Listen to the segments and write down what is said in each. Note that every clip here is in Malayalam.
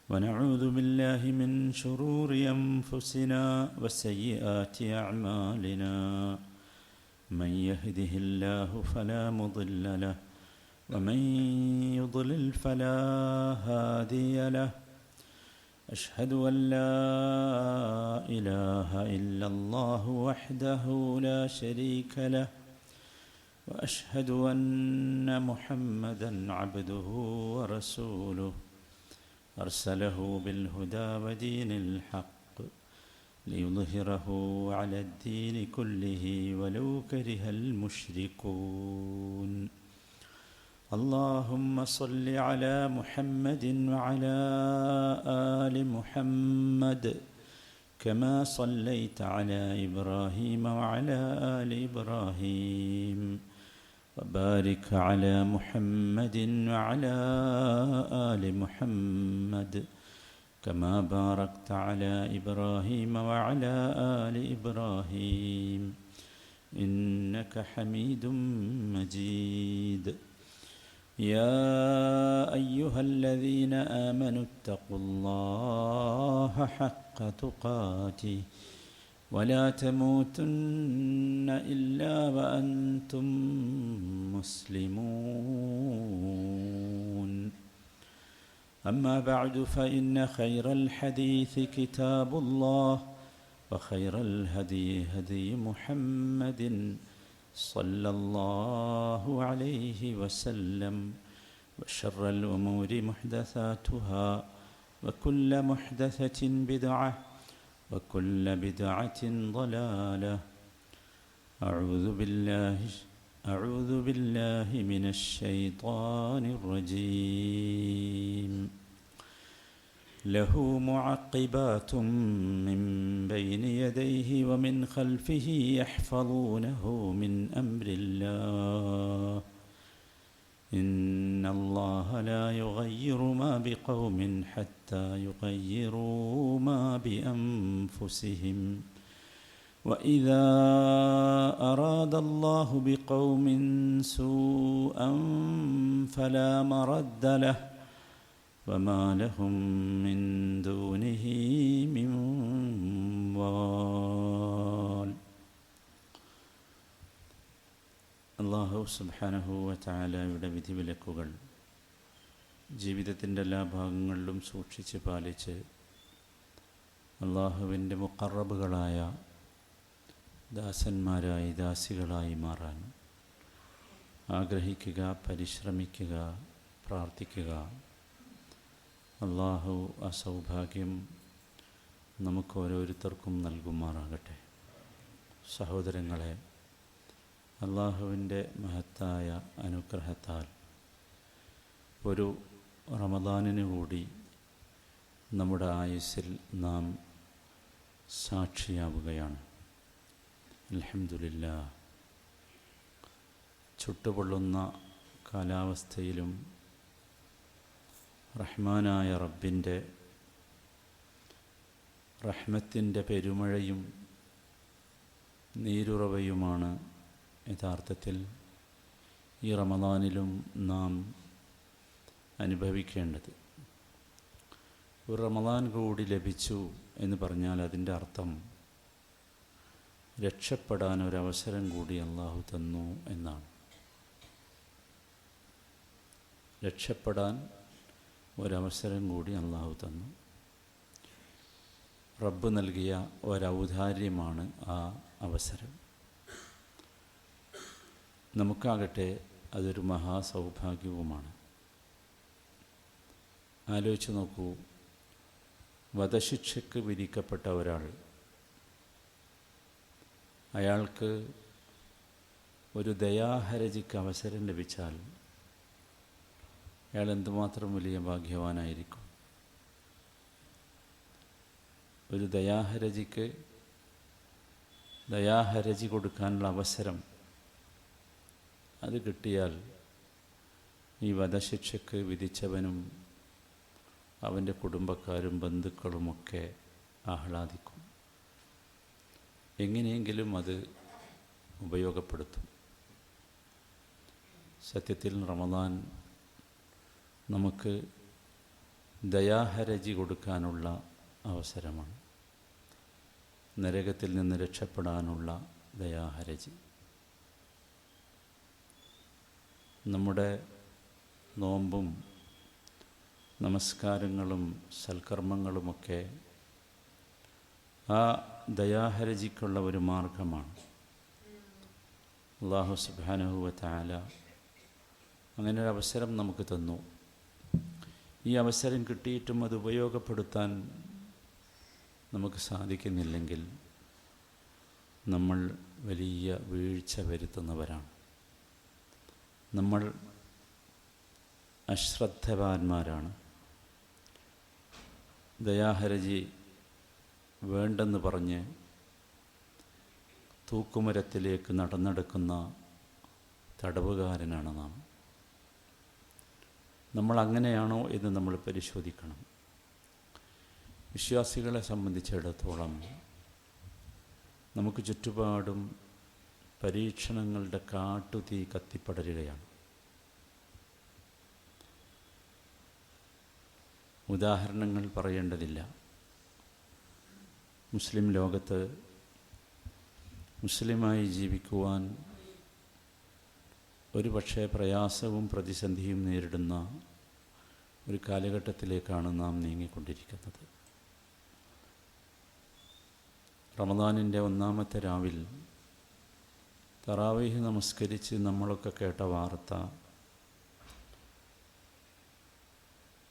ونعوذ بالله من شرور أنفسنا وسيئات أعمالنا من يهده الله فلا مضل له ومن يضلل فلا هادي له أشهد أن لا إله إلا الله وحده لا شريك له وأشهد أن محمدًا عبده ورسوله أرسله بالهدى ودين الحق ليظهره على الدين كله ولو كره المشركون اللهم صل على محمد وعلى آل محمد كما صليت على إبراهيم وعلى آل إبراهيم وبارك على محمد وعلى آل محمد كما باركت على إبراهيم وعلى آل إبراهيم إنك حميد مجيد يا أيها الذين آمنوا اتقوا الله حق تقاته ولا تموتن إلا وأنتم مسلمون أما بعد فإن خير الحديث كتاب الله وخير الهدي هدي محمد صلى الله عليه وسلم وشر الأمور محدثاتها وكل محدثة بدعة وكل بدعة ضلالة أعوذ بالله من الشيطان الرجيم له معقبات من بين يديه ومن خلفه يحفظونه من أمر الله إن الله لا يغير ما بقوم حتى يغيروا ما بأنفسهم وإذا أراد الله بقوم سوءا فلا مرد له وما لهم من دونه من وال അല്ലാഹു സുബ്ഹാനഹു വ തആലയുടെ വിധിവിലക്കുകൾ ജീവിതത്തിൻ്റെ എല്ലാ ഭാഗങ്ങളിലും സൂക്ഷിച്ച് പാലിച്ച് അല്ലാഹുവിൻ്റെ മുഖറബുകളായ ദാസന്മാരായി ദാസികളായി മാറാൻ ആഗ്രഹിക്കുക, പരിശ്രമിക്കുക, പ്രാർത്ഥിക്കുക. അല്ലാഹു ആ സൗഭാഗ്യം നമുക്ക് ഓരോരുത്തർക്കും നൽകുമാറാകട്ടെ. സഹോദരങ്ങളെ, അല്ലാഹുവിൻ്റെ മഹത്തായ അനുഗ്രഹത്താൽ ഒരു റമദാനിന് കൂടി നമ്മുടെ ആയുസ്സിൽ നാം സാക്ഷിയാവുകയാണ്. അൽഹംദുലില്ലാഹ്. ചുട്ടുപൊള്ളുന്ന കാലാവസ്ഥയിലും റഹ്മാനായ റബ്ബിൻ്റെ റഹ്മത്തിൻ്റെ പെരുമഴയും നീരുറവയുമാണ് യഥാർത്ഥത്തിൽ ഈ റമദാനിലും നാം അനുഭവിക്കേണ്ടത്. ഒരു റമദാൻ കൂടി ലഭിച്ചു എന്ന് പറഞ്ഞാൽ അതിൻ്റെ അർത്ഥം രക്ഷപ്പെടാൻ ഒരവസരം കൂടി അല്ലാഹു തന്നു എന്നാണ്. രക്ഷപ്പെടാൻ ഒരവസരം കൂടി അല്ലാഹു തന്നു. റബ്ബ് നൽകിയ ഒരൗദാര്യമാണ് ആ അവസരം. നമുക്കാകട്ടെ അതൊരു മഹാസൗഭാഗ്യവുമാണ്. ആലോചിച്ച് നോക്കൂ, വധശിക്ഷയ്ക്ക് വിധിക്കപ്പെട്ട ഒരാൾ, അയാൾക്ക് ഒരു ദയാഹരജിക്ക് അവസരം ലഭിച്ചാൽ അയാൾ എന്തുമാത്രം വലിയ ഭാഗ്യവാനായിരിക്കും. ഒരു ദയാഹരജി കൊടുക്കാനുള്ള അവസരം അത് കിട്ടിയാൽ ഈ വധശിക്ഷയ്ക്ക് വിധിച്ചവനും അവൻ്റെ കുടുംബക്കാരും ബന്ധുക്കളുമൊക്കെ ആഹ്ലാദിക്കും. എങ്ങനെയെങ്കിലും അത് ഉപയോഗപ്പെടുത്തും. സത്യത്തിൽ റമദാൻ നമുക്ക് ദയാഹരജി കൊടുക്കാനുള്ള അവസരമാണ്. നരകത്തിൽ നിന്ന് രക്ഷപ്പെടാനുള്ള ദയാഹരജി. നമ്മുടെ നോമ്പും നമസ്കാരങ്ങളും സൽക്കർമ്മങ്ങളുമൊക്കെ ആ ദയാഹരജിക്കുള്ള ഒരു മാർഗമാണ്. അല്ലാഹു സുബ്ഹാനഹു വ തആല അങ്ങനെ ഒരു അവസരം നമുക്ക് തന്നു. ഈ അവസരം കിട്ടിയിട്ടും അത് ഉപയോഗപ്പെടുത്താൻ നമുക്ക് സാധിക്കുന്നില്ലെങ്കിൽ നമ്മൾ വലിയ വീഴ്ച വരുത്തുന്നവരാണ്. നമ്മൾ അശ്രദ്ധവാന്മാരാണ്. ദയാഹരജി വേണ്ടെന്ന് പറഞ്ഞ് തൂക്കുമരത്തിലേക്ക് നടന്നെടുക്കുന്ന തടവുകാരനാണ് നാം. നമ്മൾ അങ്ങനെയാണോ എന്ന് നമ്മൾ പരിശോധിക്കണം. വിശ്വാസികളെ സംബന്ധിച്ചിടത്തോളം നമുക്ക് ചുറ്റുപാടും പരീക്ഷണങ്ങളുടെ കാട്ടുതീ കത്തിപ്പടരുകയാണ്. ഉദാഹരണങ്ങൾ പറയേണ്ടതില്ല. മുസ്ലിം ലോകത്ത് മുസ്ലിമായി ജീവിക്കുവാൻ ഒരു പക്ഷേ പ്രയാസവും പ്രതിസന്ധിയും നേരിടുന്ന ഒരു കാലഘട്ടത്തിലേക്കാണ് നാം നീങ്ങിക്കൊണ്ടിരിക്കുന്നത്. റമദാനിൻ്റെ ഒന്നാമത്തെ രാവിൽ തറാവീഹ് നമസ്കരിച്ച് നമ്മളൊക്കെ കേട്ട വാർത്ത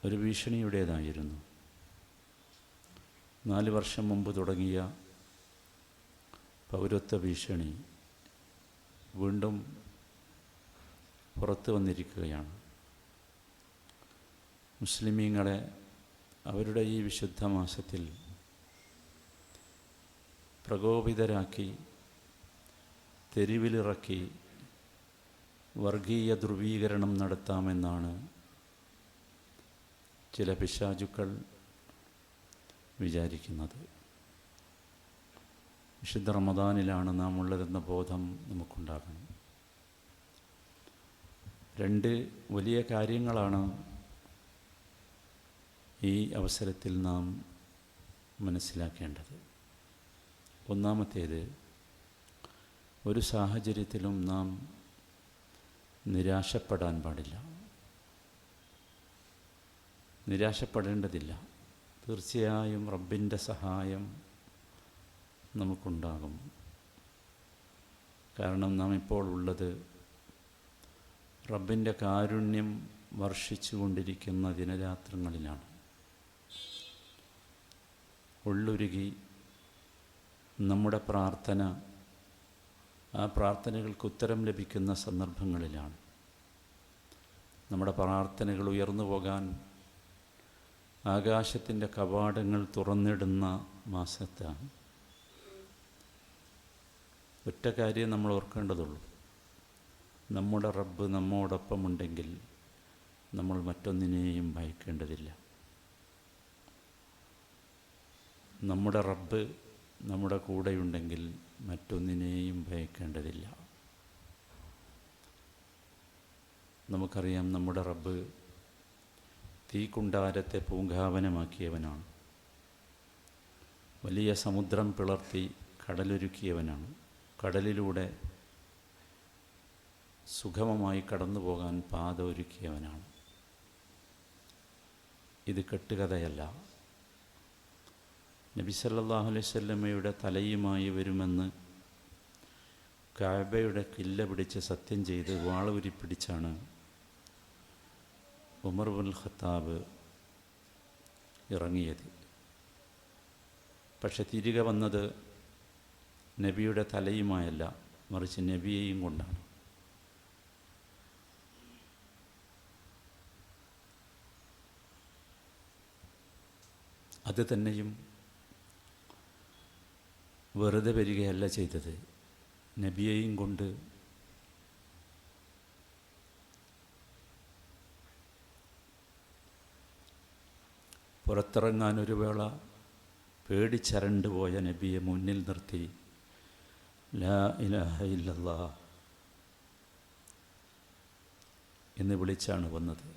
ഒരു ഭീഷണിയുടേതായിരുന്നു. 4 വർഷം മുമ്പ് തുടങ്ങിയ പൗരത്വ ഭീഷണി വീണ്ടും പുറത്തു വന്നിരിക്കുകയാണ്. മുസ്ലിമീങ്ങളെ അവരുടെ ഈ വിശുദ്ധ മാസത്തിൽ പ്രകോപിതരാക്കി, തെരുവിലിറക്കി വർഗീയ ധ്രുവീകരണം നടത്താമെന്നാണ് ചില പിശാചുക്കൾ വിചാരിക്കുന്നത്. വിശുദ്ധ റമദാനിലാണ് നാം ഉള്ളതെന്ന ബോധം നമുക്കുണ്ടാകണം. 2 വലിയ കാര്യങ്ങളാണ് ഈ അവസരത്തിൽ നാം മനസ്സിലാക്കേണ്ടത്. ഒന്നാമത്തേത്, ഒരു സാഹചര്യത്തിലും നാം നിരാശപ്പെടാൻ പാടില്ല. നിരാശപ്പെടേണ്ടതില്ല. തീർച്ചയായും റബ്ബിൻ്റെ സഹായം നമുക്കുണ്ടാകും. കാരണം നാം ഇപ്പോൾ ഉള്ളത് റബ്ബിൻ്റെ കാരുണ്യം വർഷിച്ചു കൊണ്ടിരിക്കുന്ന ദിനരാത്രങ്ങളിലാണ്. ഉള്ളുരുകി നമ്മുടെ പ്രാർത്ഥന, ആ പ്രാർത്ഥനകൾക്ക് ഉത്തരം ലഭിക്കുന്ന സന്ദർഭങ്ങളിലാണ്. നമ്മുടെ പ്രാർത്ഥനകൾ ഉയർന്നു പോകാൻ ആകാശത്തിൻ്റെ കവാടങ്ങൾ തുറന്നിടുന്ന മാസത്താണ്. ഒറ്റ കാര്യം നമ്മൾ ഓർക്കേണ്ടതുള്ളൂ: നമ്മുടെ റബ്ബ് നമ്മോടൊപ്പമുണ്ടെങ്കിൽ നമ്മൾ മറ്റൊന്നിനെയും ഭയക്കേണ്ടതില്ല. നമ്മുടെ റബ്ബ് നമ്മുടെ കൂടെയുണ്ടെങ്കിൽ മറ്റൊന്നിനെയും ഭയക്കേണ്ടതില്ല. നമുക്കറിയാം, നമ്മുടെ റബ്ബ് തീക്കുണ്ടാരത്തെ പൂങ്കാവനമാക്കിയവനാണ്. വലിയ സമുദ്രം പിളർത്തി കടലൊരുക്കിയവനാണ്. കടലിലൂടെ സുഗമമായി കടന്നു പോകാൻ പാത ഒരുക്കിയവനാണ്. ഇത് കെട്ടുകഥയല്ല. നബി സല്ലല്ലാഹു അലൈഹി വസല്ലമയുടെ തലയുമായി വരുമെന്ന് കഅബയുടെ കില്ല പിടിച്ച് സത്യം ചെയ്ത് വാളൂരി പിടിച്ചാണ് ഉമർ ഇബ്നുൽ ഖത്താബ് ഇറങ്ങിയത്. പക്ഷെ തിരികെ വന്നത് നബിയുടെ തലയുമായല്ല, മറിച്ച് നബിയെയും കൊണ്ടാണ്. അത് തന്നെയും വെറുതെ വരികയല്ല ചെയ്തത്, നബിയെയും കൊണ്ട് പുറത്തിറങ്ങാൻ ഒരു വേള പേടിച്ചരണ്ടു പോയ നബിയെ മുന്നിൽ നിർത്തി ലാ ഇലാഹ ഇല്ലല്ലാഹ് എന്ന് വിളിച്ചാണ് വന്നത്.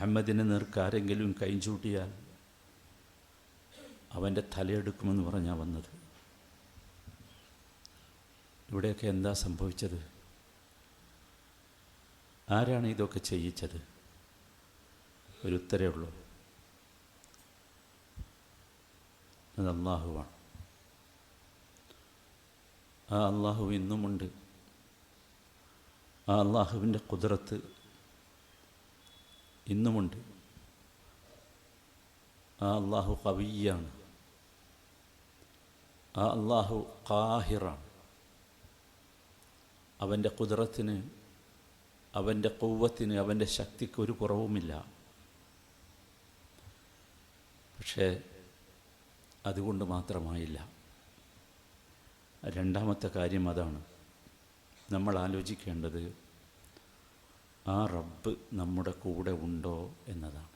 മുഹമ്മദിനെ നേർക്കാരെങ്കിലും കൈചൂട്ടിയാൽ അവൻ്റെ തലയെടുക്കുമെന്ന് പറഞ്ഞാൽ വന്നത്. ഇവിടെയൊക്കെ എന്താ സംഭവിച്ചത്? ആരാണ് ഇതൊക്കെ ചെയ്യിച്ചത്? ഒരു ഉത്തരേ ഉള്ളൂ, അത് അള്ളാഹുവാണ്. ആ അള്ളാഹു ഇന്നുമുണ്ട്. ആ അള്ളാഹുവിൻ്റെ ഖുദ്റത്ത് ഇന്നുമുണ്ട്. ആ അള്ളാഹു ഖവിയ്യാണ്. ആ അള്ളാഹു ഖാഹിറാണ്. അവൻ്റെ ഖുദ്റത്തിന്, അവൻ്റെ ഖുവ്വത്തിന്, അവൻ്റെ ശക്തിക്ക് ഒരു കുറവുമില്ല. പക്ഷേ അതുകൊണ്ട് മാത്രമായില്ല. രണ്ടാമത്തെ കാര്യം അതാണ് നമ്മൾ ആലോചിക്കേണ്ടത്. ആ റബ്ബ് നമ്മുടെ കൂടെ ഉണ്ടോ എന്നതാണ്.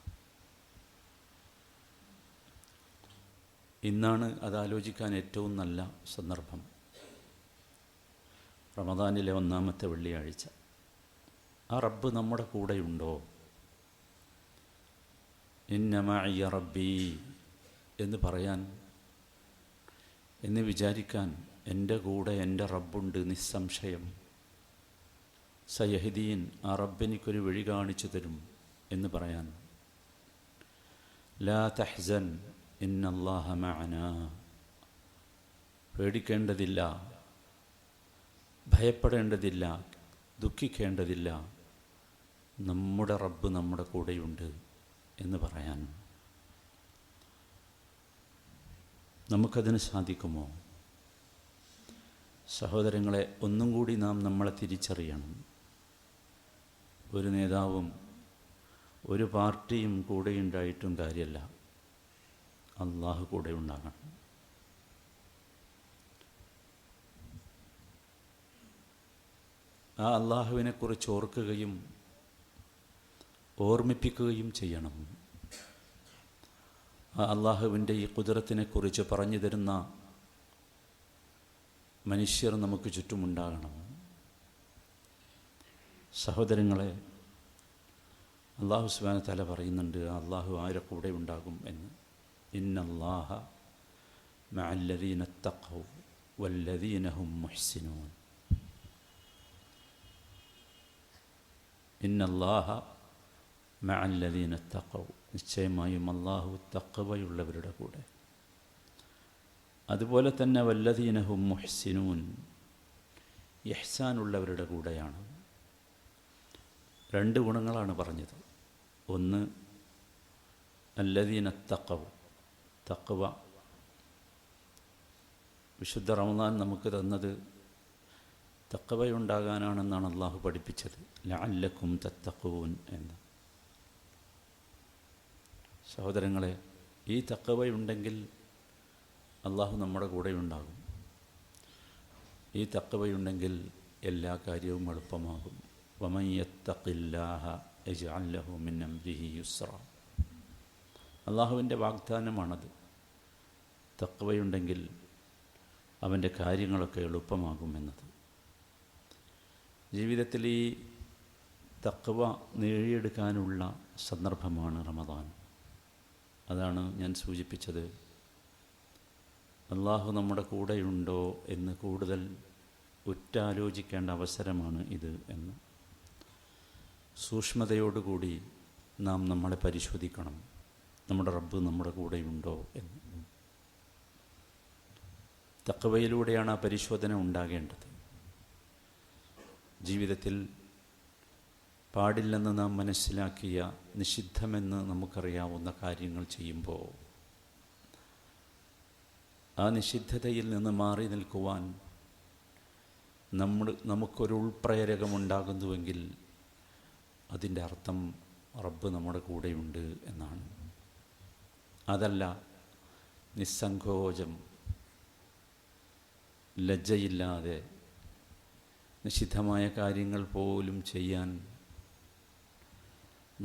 ഇന്നാണ് അതാലോചിക്കാൻ ഏറ്റവും നല്ല സന്ദർഭം. റമദാനിലെ 1-ാമത്തെ വെള്ളിയാഴ്ച. ആ റബ്ബ് നമ്മുടെ കൂടെയുണ്ടോ? ഇന്ന മഅയ റബ്ബി എന്ന് പറയാൻ, എന്ന് വിചാരിക്കാൻ, എൻ്റെ കൂടെ എൻ്റെ റബ്ബുണ്ട് നിസ്സംശയം. സയഹ്ദീൻ, ആ റബ്ബെനിക്കൊരു വഴി കാണിച്ചു തരും എന്ന് പറയാൻ. ലാ തഹ്സൻ ഇന്നല്ലാഹ മഅനാ, പേടിക്കേണ്ടതില്ല, ഭയപ്പെടേണ്ടതില്ല, ദുഃഖിക്കേണ്ടതില്ല, നമ്മുടെ റബ്ബ് നമ്മുടെ കൂടെയുണ്ട് എന്ന് പറയാൻ. നമുക്കതിന് സാധിക്കുമോ? സഹോദരങ്ങളെ, ഒന്നും കൂടി നാം നമ്മളെ തിരിച്ചറിയണം. ഒരു നേതാവും ഒരു പാർട്ടിയും കൂടെയുണ്ടായിട്ടും കാര്യമല്ല, അള്ളാഹു കൂടെ ഉണ്ടാകണം. ആ അള്ളാഹുവിനെക്കുറിച്ച് ഓർക്കുകയും ഓർമ്മിപ്പിക്കുകയും ചെയ്യണം. ആ അള്ളാഹുവിൻ്റെ ഈ ഖുദ്റത്തിനെക്കുറിച്ച് പറഞ്ഞു തരുന്ന മനുഷ്യർ നമുക്ക് ചുറ്റുമുണ്ടാകണം. സഹോദരങ്ങളെ, അള്ളാഹു സുബ്ഹാനഹു വ തആല പറയുന്നുണ്ട്, അള്ളാഹു ആരുടെ കൂടെ ഉണ്ടാകും എന്ന്. ഇന്നല്ലാഹ മഅല്ലദീന തഖൗ വല്ലദീന ഹും മുഹ്സിനൂൻ. ഇന്നല്ലാഹ മഅല്ലദീന തഖൗ, നിശ്ചയമായും അള്ളാഹു തഖ്വയുള്ളവരുടെ കൂടെ. അതുപോലെ തന്നെ വല്ലദീന ഹും മുഹ്സിനൂൻ, ഇഹ്സാനുള്ളവരുടെ കൂടെയാണ്. 2 ഗുണങ്ങളാണ് പറഞ്ഞത്. ഒന്ന് അല്ലദീന തഖൗ, തഖ്വ. വിശുദ്ധ റമദാൻ നമുക്ക് തന്നത് തഖ്വയുണ്ടാകാനാണെന്നാണ് അള്ളാഹു പഠിപ്പിച്ചത്. ലഅല്ലക്കും തത്തഖൂൻ എന്ന്. സഹോദരങ്ങളെ, ഈ തഖ്വയുണ്ടെങ്കിൽ അള്ളാഹു നമ്മുടെ കൂടെയുണ്ടാകും. ഈ തഖ്വയുണ്ടെങ്കിൽ എല്ലാ കാര്യവും എളുപ്പമാകും. വമൻ യത്തഖില്ലാഹ യജ്അൽ ലഹു മിൻ അംരിഹി യുസ്റാ. അള്ളാഹുവിൻ്റെ വാഗ്ദാനമാണത്. തഖ്വയുണ്ടെങ്കിൽ അവൻ്റെ കാര്യങ്ങളൊക്കെ എളുപ്പമാകുമെന്നത്. ജീവിതത്തിൽ ഈ തഖ്വ നേടിയെടുക്കാനുള്ള സന്ദർഭമാണ് റമദാൻ. അതാണ് ഞാൻ സൂചിപ്പിച്ചത്. അള്ളാഹു നമ്മുടെ കൂടെയുണ്ടോ എന്ന് കൂടുതൽ ഉറ്റാലോചിക്കേണ്ട അവസരമാണ് ഇത് എന്ന്. സൂക്ഷ്മതയോടുകൂടി നാം നമ്മളെ പരിശോധിക്കണം. നമ്മുടെ റബ്ബ് നമ്മുടെ കൂടെയുണ്ടോ എന്ന്. തഖ്വയിലൂടെയാണ് ആ പരിശോധന ഉണ്ടാകേണ്ടത്. ജീവിതത്തിൽ പാടില്ലെന്ന് നാം മനസ്സിലാക്കിയ, നിഷിദ്ധമെന്ന് നമുക്കറിയാവുന്ന കാര്യങ്ങൾ ചെയ്യുമ്പോൾ ആ നിഷിദ്ധതയിൽ നിന്ന് മാറി നിൽക്കുവാൻ നമുക്കൊരു ഉൾപ്രേരകമുണ്ടാകുന്നുവെങ്കിൽ അതിൻ്റെ അർത്ഥം റബ്ബ് നമ്മുടെ കൂടെയുണ്ട് എന്നാണ്. അതല്ല, നിസ്സങ്കോചം, ലജ്ജയില്ലാതെ നിഷിദ്ധമായ കാര്യങ്ങൾ പോലും ചെയ്യാൻ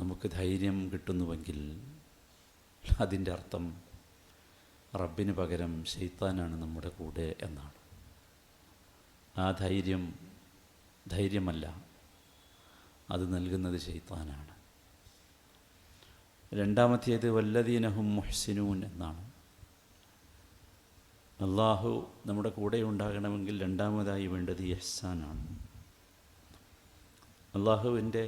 നമുക്ക് ധൈര്യം കിട്ടുന്നുവെങ്കിൽ അതിൻ്റെ അർത്ഥം റബ്ബിന് പകരം ശൈത്താനാണ് നമ്മുടെ കൂടെ എന്നാണ്. ആ ധൈര്യമല്ല, അത് നൽകുന്നത് ശൈത്താനാണ്. രണ്ടാമത്തേത് വല്ലദീനഹും മുഹ്സിനൂൻ എന്നാണ്. അള്ളാഹു നമ്മുടെ കൂടെ ഉണ്ടാകണമെങ്കിൽ രണ്ടാമതായി വേണ്ടത് ഇഹ്സാനാണ്. അള്ളാഹുവിൻ്റെ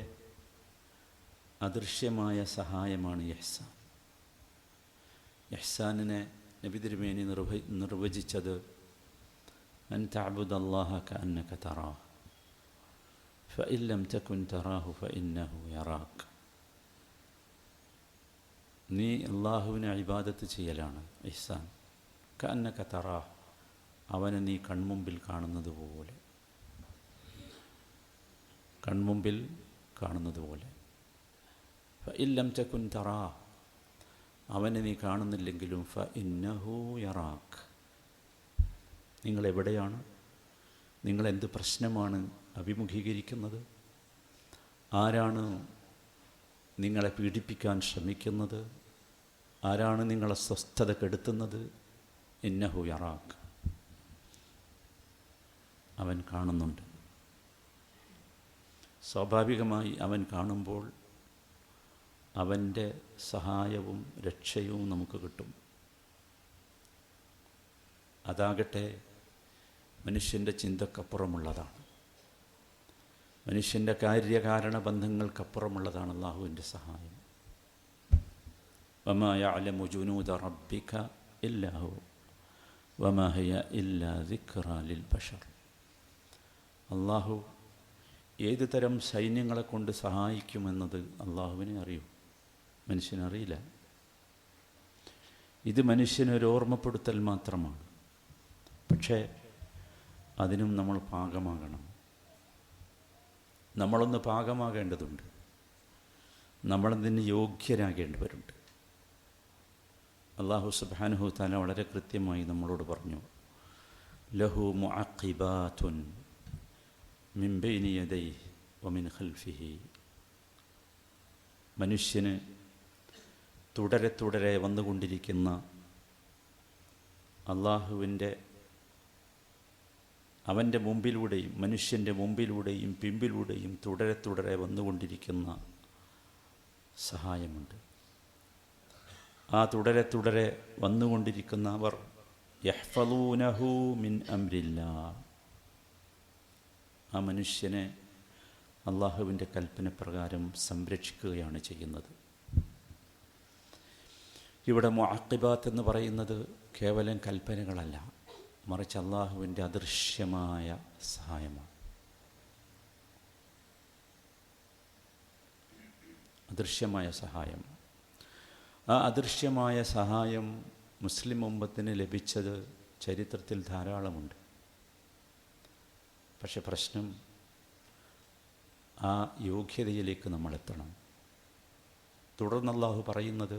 അദൃശ്യമായ സഹായമാണ് ഇഹ്സാൻ. ഇഹ്സാനിനെ നബി തിരുമേനി നിർവചിച്ചത് അൻ തഅബുദല്ലാഹ കഅന്നക തറാഹു ഫഇൻ ലം തകുൻ തറാഹു ഫഇന്നഹു യറാക. നീ അള്ളാഹുവിനെ ഇബാദത്ത് ചെയ്യലാണ് ഇഹ്സാൻ. കഅന്നക തറാഹു, അവനെ നീ കൺമുമ്പിൽ കാണുന്നത് പോലെ, കൺമുമ്പിൽ കാണുന്നത് പോലെ. ഫഇൻ ലം തകുൻ തറാഹു, അവനെ നീ കാണുന്നില്ലെങ്കിലും ഫഇന്നഹു യറാക്, നിങ്ങളെവിടെയാണ്, നിങ്ങളെന്ത് പ്രശ്നമാണ് അഭിമുഖീകരിക്കുന്നത്, ആരാണ് നിങ്ങളെ പീഡിപ്പിക്കാൻ ശ്രമിക്കുന്നത്, ആരാണ് നിങ്ങളെ സ്വസ്ഥത കെടുത്തുന്നത്, ഇന്നഹു യറാക്, അവൻ കാണുന്നുണ്ട്. സ്വാഭാവികമായി അവൻ കാണുമ്പോൾ അവൻ്റെ സഹായവും രക്ഷയും നമുക്ക് കിട്ടും. അതാകട്ടെ മനുഷ്യൻ്റെ ചിന്തക്കപ്പുറമുള്ളതാണ്, മനുഷ്യൻ്റെ കാര്യകാരണ ബന്ധങ്ങൾക്കപ്പുറമുള്ളതാണ് അള്ളാഹുവിൻ്റെ സഹായം. വമാ യഅലമു ജുനൂദ റബ്ബിക ഇല്ലാ ഹു വമാ ഹിയ ഇല്ലാ ദിക്റാ ലിൽ ബശർ. അള്ളാഹു ഏത് തരം സൈന്യങ്ങളെ കൊണ്ട് സഹായിക്കുമെന്നത് അള്ളാഹുവിനെ അറിയൂ, മനുഷ്യനറിയില്ല. ഇത് മനുഷ്യനൊരു ഓർമ്മപ്പെടുത്തൽ മാത്രമാണ്. പക്ഷേ അതിനും നമ്മൾ പാകമാകണം. നമ്മളൊന്ന് പാകമാകേണ്ടതുണ്ട്, നമ്മളതിന് യോഗ്യരാകേണ്ടവരുണ്ട്. അല്ലാഹു സുബ്ഹാനഹു തആല വളരെ കൃത്യമായി നമ്മളോട് പറഞ്ഞു, ലഹു മുഅഖിബാതുൻ മിൻ ബൈനി യദൈഹി വമിൻ ഖൽഫിഹി. മനുഷ്യന് തുടരെ തുടരെ വന്നുകൊണ്ടിരിക്കുന്ന അവൻ്റെ മുമ്പിലൂടെയും മനുഷ്യൻ്റെ മുമ്പിലൂടെയും പിമ്പിലൂടെയും തുടരെ തുടരെ വന്നുകൊണ്ടിരിക്കുന്ന സഹായമുണ്ട്. ആ തുടരെ തുടരെ വന്നുകൊണ്ടിരിക്കുന്നവർ യഹ്ഫളൂനഹു മിൻ അംരില്ലാഹ്, ആ മനുഷ്യനെ അള്ളാഹുവിൻ്റെ കൽപ്പന പ്രകാരം സംരക്ഷിക്കുകയാണ് ചെയ്യുന്നത്. ഇവിടെ മുഅഖിബാത്ത് എന്ന് പറയുന്നത് കേവലം കൽപ്പനകളല്ല, മറിച്ച് അള്ളാഹുവിൻ്റെ അദൃശ്യമായ സഹായമാണ്. അദൃശ്യമായ സഹായം. ആ അദൃശ്യമായ സഹായം മുസ്ലിം ഉമ്മത്തിന് ലഭിച്ചത് ചരിത്രത്തിൽ ധാരാളമുണ്ട്. പക്ഷെ പ്രശ്നം ആ യോഗ്യതയിലേക്ക് നമ്മളെത്തണം. തുടർന്ന് അള്ളാഹു പറയുന്നത്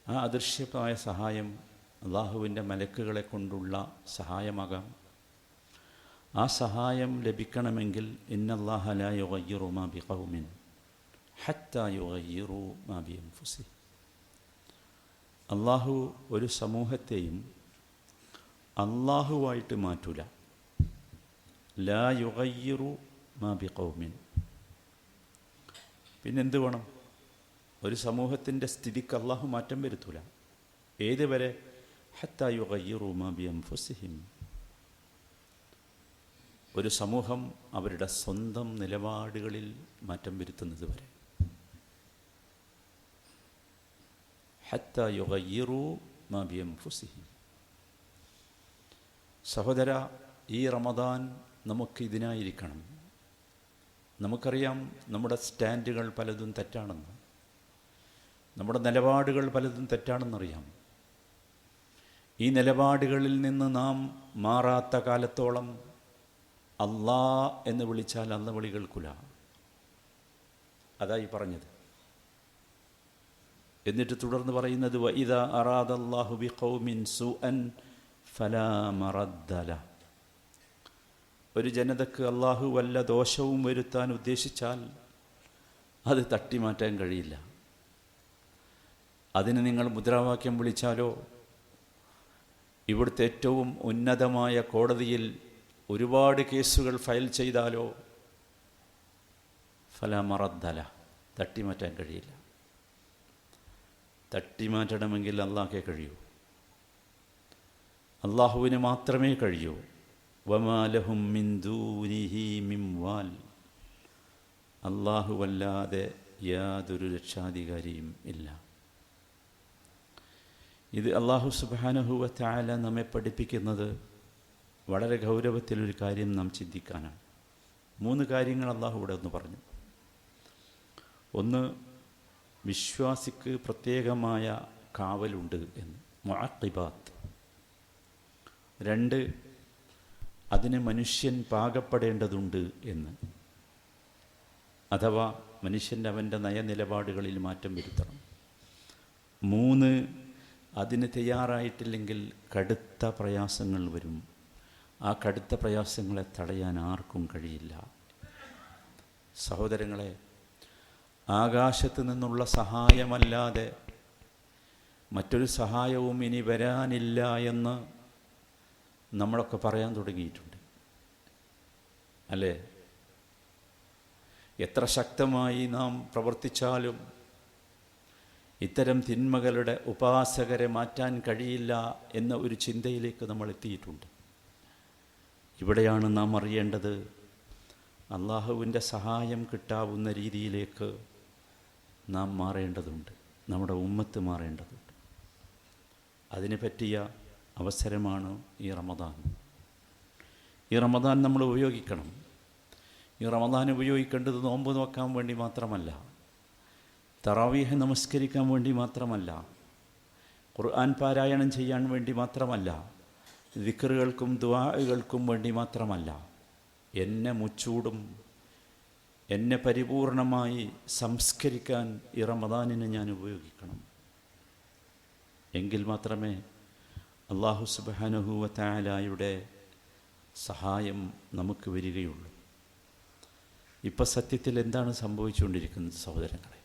ആ അദൃശ്യമായ സഹായം അള്ളാഹുവിൻ്റെ മലക്കുകളെ കൊണ്ടുള്ള സഹായമാകാം. ആ സഹായം ലഭിക്കണമെങ്കിൽ ഇന്നല്ലാഹ ലാ യുഗയ്യിറു മാ ബിഖൗമിൻ ഹത്താ യുഗയ്യിറു മാ ബിഅൻഫുസിഹിം. അള്ളാഹു ഒരു സമൂഹത്തെയും അള്ളാഹുവായിട്ട് മാറ്റൂല. ലാ യുഗയ്യിറു മാ ബിഖൗമിൻ. പിന്നെന്ത് വേണം? ഒരു സമൂഹത്തിൻ്റെ സ്ഥിതിക്ക് അള്ളാഹു മാറ്റം വരുത്തൂല. ഏതുവരെ? ഹത്താ യുഗയ്യിറു മാ ബിഅൻഫുസിഹിം. ഒരു സമൂഹം അവരുടെ സ്വന്തം നിലപാടുകളിൽ മാറ്റം വരുത്തുന്നത് വരെ. ഹത്താ യുഗയ്യിറു മാ ബിഅൻഫുസിഹിം. സഹോദര, ഈ റമദാൻ നമുക്ക് ഇതിനായിരിക്കണം. നമുക്കറിയാം നമ്മുടെ സ്റ്റാൻഡുകൾ പലതും തെറ്റാണെന്ന്, നമ്മുടെ നിലപാടുകൾ പലതും തെറ്റാണെന്നറിയാം. ഈ നിലപാടുകളിൽ നിന്ന് നാം മാറാത്ത കാലത്തോളം അല്ലാ എന്ന് വിളിച്ചാൽ അന്ന് വിളി കേൾക്കില്ല. അതായി പറഞ്ഞത്. എന്നിട്ട് തുടർന്ന് പറയുന്നത് വഇദാ അറാദല്ലാഹു ബിഖൗമിൻ സൂഅൻ ഫലാ മറദ്ദ ലഹു. ഒരു ജനതക്ക് അള്ളാഹു വല്ല ദോഷവും വരുത്താൻ ഉദ്ദേശിച്ചാൽ അത് തട്ടിമാറ്റാൻ കഴിയില്ല. അതിന് നിങ്ങൾ മുദ്രാവാക്യം വിളിച്ചാലോ, ഇവിടുത്തെ ഏറ്റവും ഉന്നതമായ കോടതിയിൽ ഒരുപാട് കേസുകൾ ഫയൽ ചെയ്താലോ ഫലാ മറദ്ദ ലഹു, തട്ടിമാറ്റാൻ കഴിയില്ല. തട്ടിമാറ്റണമെങ്കിൽ അള്ളാഹ്ക്കേ കഴിയൂ, അള്ളാഹുവിന് മാത്രമേ കഴിയൂ. വമാ ലഹും മിൻ ദൂനിഹി മിൻ വാൽ, അള്ളാഹുവല്ലാതെ യാതൊരു രക്ഷാധികാരിയും ഇല്ല. ഇത് അള്ളാഹു സുബ്ഹാനഹു വ തആല നമ്മെ പഠിപ്പിക്കുന്നത് വളരെ ഗൗരവത്തിലൊരു കാര്യം നാം ചിന്തിക്കാനാണ്. 3 കാര്യങ്ങൾ അള്ളാഹു ഇവിടെ ഒന്ന് പറഞ്ഞു. ഒന്ന്, വിശ്വാസിക്ക് പ്രത്യേകമായ കാവലുണ്ട് എന്ന്, മുഅഖിബാത്ത്. 2, അതിന് മനുഷ്യൻ പാകപ്പെടേണ്ടതുണ്ട് എന്ന്, അഥവാ മനുഷ്യൻ്റെ അവൻ്റെ നയനിലപാടുകളിൽ മാറ്റം വരുത്തണം. 3, അതിന് തയ്യാറായിട്ടില്ലെങ്കിൽ കടുത്ത പ്രയാസങ്ങൾ വരും. ആ കടുത്ത പ്രയാസങ്ങളെ തടയാൻ ആർക്കും കഴിയില്ല. സഹോദരങ്ങളെ, ആകാശത്ത് നിന്നുള്ള സഹായമല്ലാതെ മറ്റൊരു സഹായവും ഇനി വരാനില്ല എന്ന് നമ്മളൊക്കെ പറയാൻ തുടങ്ങിയിട്ടുണ്ട്, അല്ലേ? എത്ര ശക്തമായി നാം പ്രവർത്തിച്ചാലും ഇത്തരം തിന്മകളുടെ ഉപാസകരെ മാറ്റാൻ കഴിയില്ല എന്ന ഒരു ചിന്തയിലേക്ക് നമ്മൾ എത്തിയിട്ടുണ്ട്. ഇവിടെയാണ് നാം അറിയേണ്ടത്, അള്ളാഹുവിൻ്റെ സഹായം കിട്ടാവുന്ന രീതിയിലേക്ക് നാം മാറേണ്ടതുണ്ട്, നമ്മുടെ ഉമ്മത്ത് മാറേണ്ടതുണ്ട്. അതിന് പറ്റിയ അവസരമാണ് ഈ റമദാൻ. ഈ റമദാൻ നമ്മൾ ഉപയോഗിക്കണം. ഈ റമദാൻ ഉപയോഗിക്കേണ്ടത് നോമ്പ് നോക്കാൻ വേണ്ടി മാത്രമല്ല, തറാവീഹ് നമസ്കരിക്കാൻ വേണ്ടി മാത്രമല്ല, ഖുർആൻ പാരായണം ചെയ്യാൻ വേണ്ടി മാത്രമല്ല, ദിക്റുകൾക്കും ദുആകൾക്കും വേണ്ടി മാത്രമല്ല. എന്നെ മുച്ചൂടും എന്നെ പരിപൂർണമായി സംസ്കരിക്കാൻ ഈ റമദാനിനെ ഞാൻ ഉപയോഗിക്കണം. എങ്കിൽ മാത്രമേ അല്ലാഹു സുബ്ഹാനഹു വ തആലയുടെ സഹായം നമുക്ക് വരികയുള്ളൂ. ഇപ്പം സത്യത്തിൽ എന്താണ് സംഭവിച്ചുകൊണ്ടിരിക്കുന്നത് സഹോദരങ്ങളെ?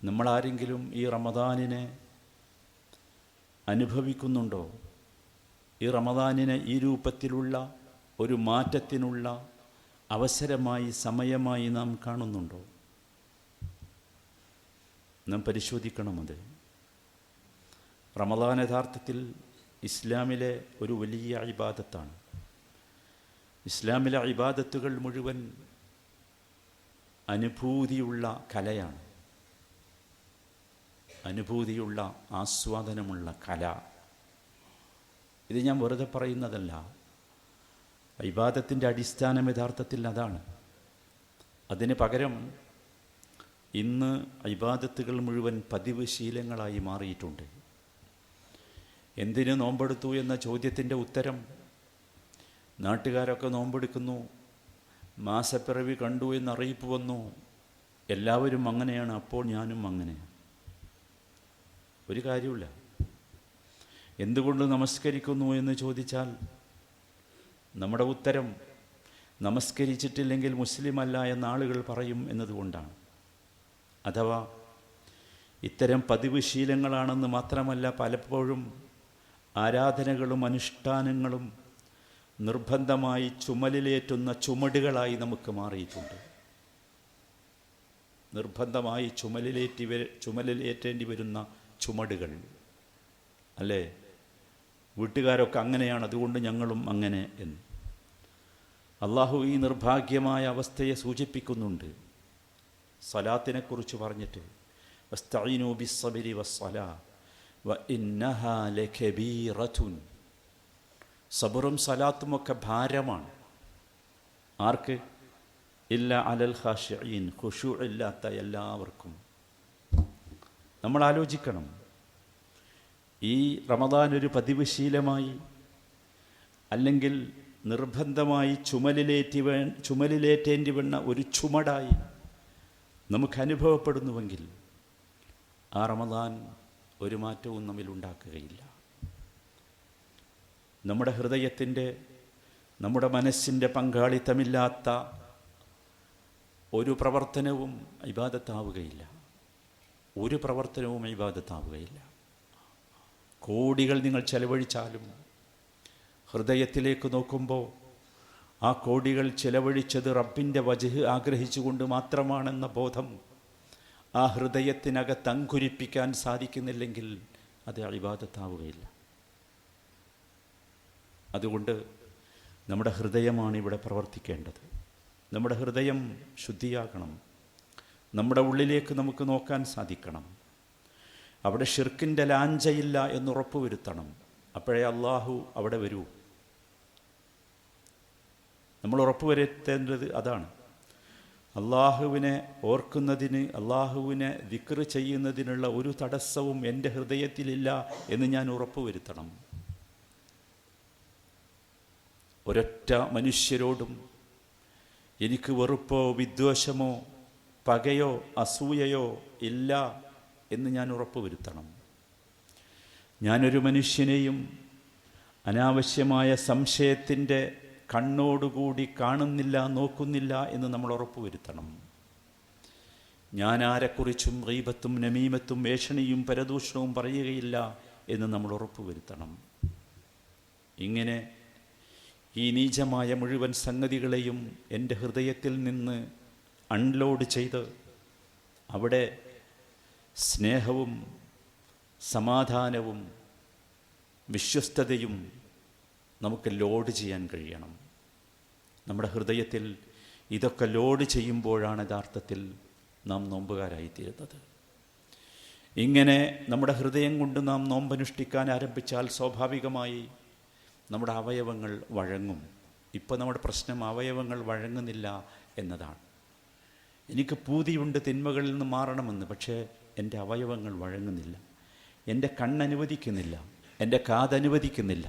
നമ്മളാരെങ്കിലും ഈ റമദാനിനെ അനുഭവിക്കുന്നുണ്ടോ? ഈ റമദാനിനെ ഈ രൂപത്തിലുള്ള ഒരു മാറ്റത്തിനുള്ള അവസരമായി, സമയമായി നാം കാണുന്നുണ്ടോ? നാം പരിശോധിക്കണം അത്. റമദാൻ യഥാർത്ഥത്തിൽ ഇസ്ലാമിലെ ഒരു വലിയ ഇബാദത്താണ്. ഇസ്ലാമിലെ ഇബാദത്തുകൾ മുഴുവൻ അനുഭൂതിയുള്ള കലയാണ്, അനുഭൂതിയുള്ള ആസ്വാദനമുള്ള കല. ഇത് ഞാൻ വെറുതെ പറയുന്നതല്ല. ഇബാദത്തിൻ്റെ അടിസ്ഥാനം യഥാർത്ഥത്തിൽ അതാണ്. അതിന് പകരം ഇന്ന് ഇബാദത്തുകൾ മുഴുവൻ പതിവ് ശീലങ്ങളായി മാറിയിട്ടുണ്ട്. എന്തിന് നോമ്പെടുത്തു എന്ന ചോദ്യത്തിൻ്റെ ഉത്തരം, നാട്ടുകാരൊക്കെ നോമ്പെടുക്കുന്നു, മാസപ്പിറവി കണ്ടു എന്നറിയിപ്പ് വന്നു, എല്ലാവരും അങ്ങനെയാണ്, അപ്പോൾ ഞാനും അങ്ങനെ. ഒരു കാര്യമില്ല. എന്തുകൊണ്ട് നമസ്കരിക്കുന്നു എന്ന് ചോദിച്ചാൽ നമ്മുടെ ഉത്തരം നമസ്കരിച്ചിട്ടില്ലെങ്കിൽ മുസ്ലിമല്ല എന്ന ആളുകൾ പറയും എന്നതുകൊണ്ടാണ്. അഥവാ ഇത്തരം പതിവ് ശീലങ്ങളാണെന്ന് മാത്രമല്ല, പലപ്പോഴും ആരാധനകളും അനുഷ്ഠാനങ്ങളും നിർബന്ധമായി ചുമലിലേറ്റുന്ന ചുമടുകളായി നമുക്ക് മാറിയിട്ടുണ്ട്. നിർബന്ധമായി ചുമലിലേറ്റേണ്ടി വരുന്ന ചുമടുകൾ, അല്ലേ? വീട്ടുകാരൊക്കെ അങ്ങനെയാണ്, അതുകൊണ്ട് ഞങ്ങളും അങ്ങനെ എന്ന്. അള്ളാഹു ഈ നിർഭാഗ്യമായ അവസ്ഥയെ സൂചിപ്പിക്കുന്നുണ്ട് സലാത്തിനെക്കുറിച്ച് പറഞ്ഞിട്ട്, വസ്തഈനൂ ബിസ്സബ്രി വസ്സലാ വഇന്നഹാ ലകബീറത്തുൻ. സബറും സലാത്തുമൊക്കെ ഭാരമാണ്. ആർക്ക്? ഇല്ല അലൽ ഖാശിഈൻ, ഖുശൂ ഇല്ലാത്ത എല്ലാവർക്കും. നമ്മൾ ആലോചിക്കണം, ഈ റമദാൻ ഒരു പതിവ് ശീലമായി അല്ലെങ്കിൽ നിർബന്ധമായി ചുമലിലേറ്റേണ്ടി വന്ന ഒരു ചുമടായി നമുക്ക് അനുഭവപ്പെടുന്നുവെങ്കിൽ ആ റമദാൻ ഒരു മാറ്റവും നമ്മിലുണ്ടാക്കുകയില്ല. നമ്മുടെ ഹൃദയത്തിൻ്റെ, നമ്മുടെ മനസ്സിൻ്റെ പങ്കാളിത്തമില്ലാത്ത ഒരു പ്രവർത്തനവും ഇബാദത്താവുകയില്ല. ഒരു പ്രവർത്തനവും ഇബാദത്താവുകയില്ല. കോടികൾ നിങ്ങൾ ചെലവഴിച്ചാലും ഹൃദയത്തിലേക്ക് നോക്കുമ്പോൾ ആ കോടികൾ ചെലവഴിച്ചത് റബ്ബിൻ്റെ വജ്ഹ് ആഗ്രഹിച്ചുകൊണ്ട് മാത്രമാണെന്ന ബോധം ആ ഹൃദയത്തിനകത്ത് അങ്കുരിപ്പിക്കാൻ സാധിക്കുന്നില്ലെങ്കിൽ അത് ഇബാദത്താവുകയില്ല. അതുകൊണ്ട് നമ്മുടെ ഹൃദയമാണ് ഇവിടെ പ്രവർത്തിക്കേണ്ടത്. നമ്മുടെ ഹൃദയം ശുദ്ധിയാകണം. നമ്മുടെ ഉള്ളിലേക്ക് നമുക്ക് നോക്കാൻ സാധിക്കണം. അവിടെ ഷിർക്കിൻ്റെ ലാഞ്ചയില്ല എന്നുറപ്പ് വരുത്തണം. അപ്പോഴേ അള്ളാഹു അവിടെ വരൂ. നമ്മൾ ഉറപ്പ് വരുത്തേണ്ടത് അതാണ്. അള്ളാഹുവിനെ ഓർക്കുന്നതിന്, അള്ളാഹുവിനെ ദിക്ർ ചെയ്യുന്നതിനുള്ള ഒരു തടസ്സവും എൻ്റെ ഹൃദയത്തിലില്ല എന്ന് ഞാൻ ഉറപ്പ് വരുത്തണം. ഒരൊറ്റ മനുഷ്യരോടും എനിക്ക് വെറുപ്പോ വിദ്വേഷമോ പകയോ അസൂയയോ ഇല്ല എന്ന് ഞാൻ ഉറപ്പ് വരുത്തണം. ഞാനൊരു മനുഷ്യനെയും അനാവശ്യമായ സംശയത്തിൻ്റെ കണ്ണോടുകൂടി കാണുന്നില്ല, നോക്കുന്നില്ല എന്ന് നമ്മൾ ഉറപ്പ് വരുത്തണം. ഞാൻ ആരെക്കുറിച്ചും ഗീബത്തും നമീമത്തും ഏഷണിയും പരദൂഷണവും പറയുകയില്ല എന്ന് നമ്മൾ ഉറപ്പ് വരുത്തണം. ഇങ്ങനെ ഈ നീചമായ മുഴുവൻ സംഗതികളെയും എൻ്റെ ഹൃദയത്തിൽ നിന്ന് അൺലോഡ് ചെയ്ത് അവിടെ സ്നേഹവും സമാധാനവും വിശ്വസ്തതയും നമുക്ക് ലോഡ് ചെയ്യാൻ കഴിയണം. നമ്മുടെ ഹൃദയത്തിൽ ഇതൊക്കെ ലോഡ് ചെയ്യുമ്പോഴാണ് യഥാർത്ഥത്തിൽ നാം നോമ്പുകാരായിത്തീരുന്നത്. ഇങ്ങനെ നമ്മുടെ ഹൃദയം കൊണ്ട് നാം നോമ്പനുഷ്ഠിക്കാൻ ആരംഭിച്ചാൽ സ്വാഭാവികമായി നമ്മുടെ അവയവങ്ങൾ വഴങ്ങും. ഇപ്പോൾ നമ്മുടെ പ്രശ്നം അവയവങ്ങൾ വഴങ്ങുന്നില്ല എന്നതാണ്. എനിക്ക് പൂതിയുണ്ട് തിന്മകളിൽ നിന്ന് മാറണമെന്ന്, പക്ഷേ എൻ്റെ അവയവങ്ങൾ വഴങ്ങുന്നില്ല. എൻ്റെ കണ്ണനുവദിക്കുന്നില്ല, എൻ്റെ കാതനുവദിക്കുന്നില്ല,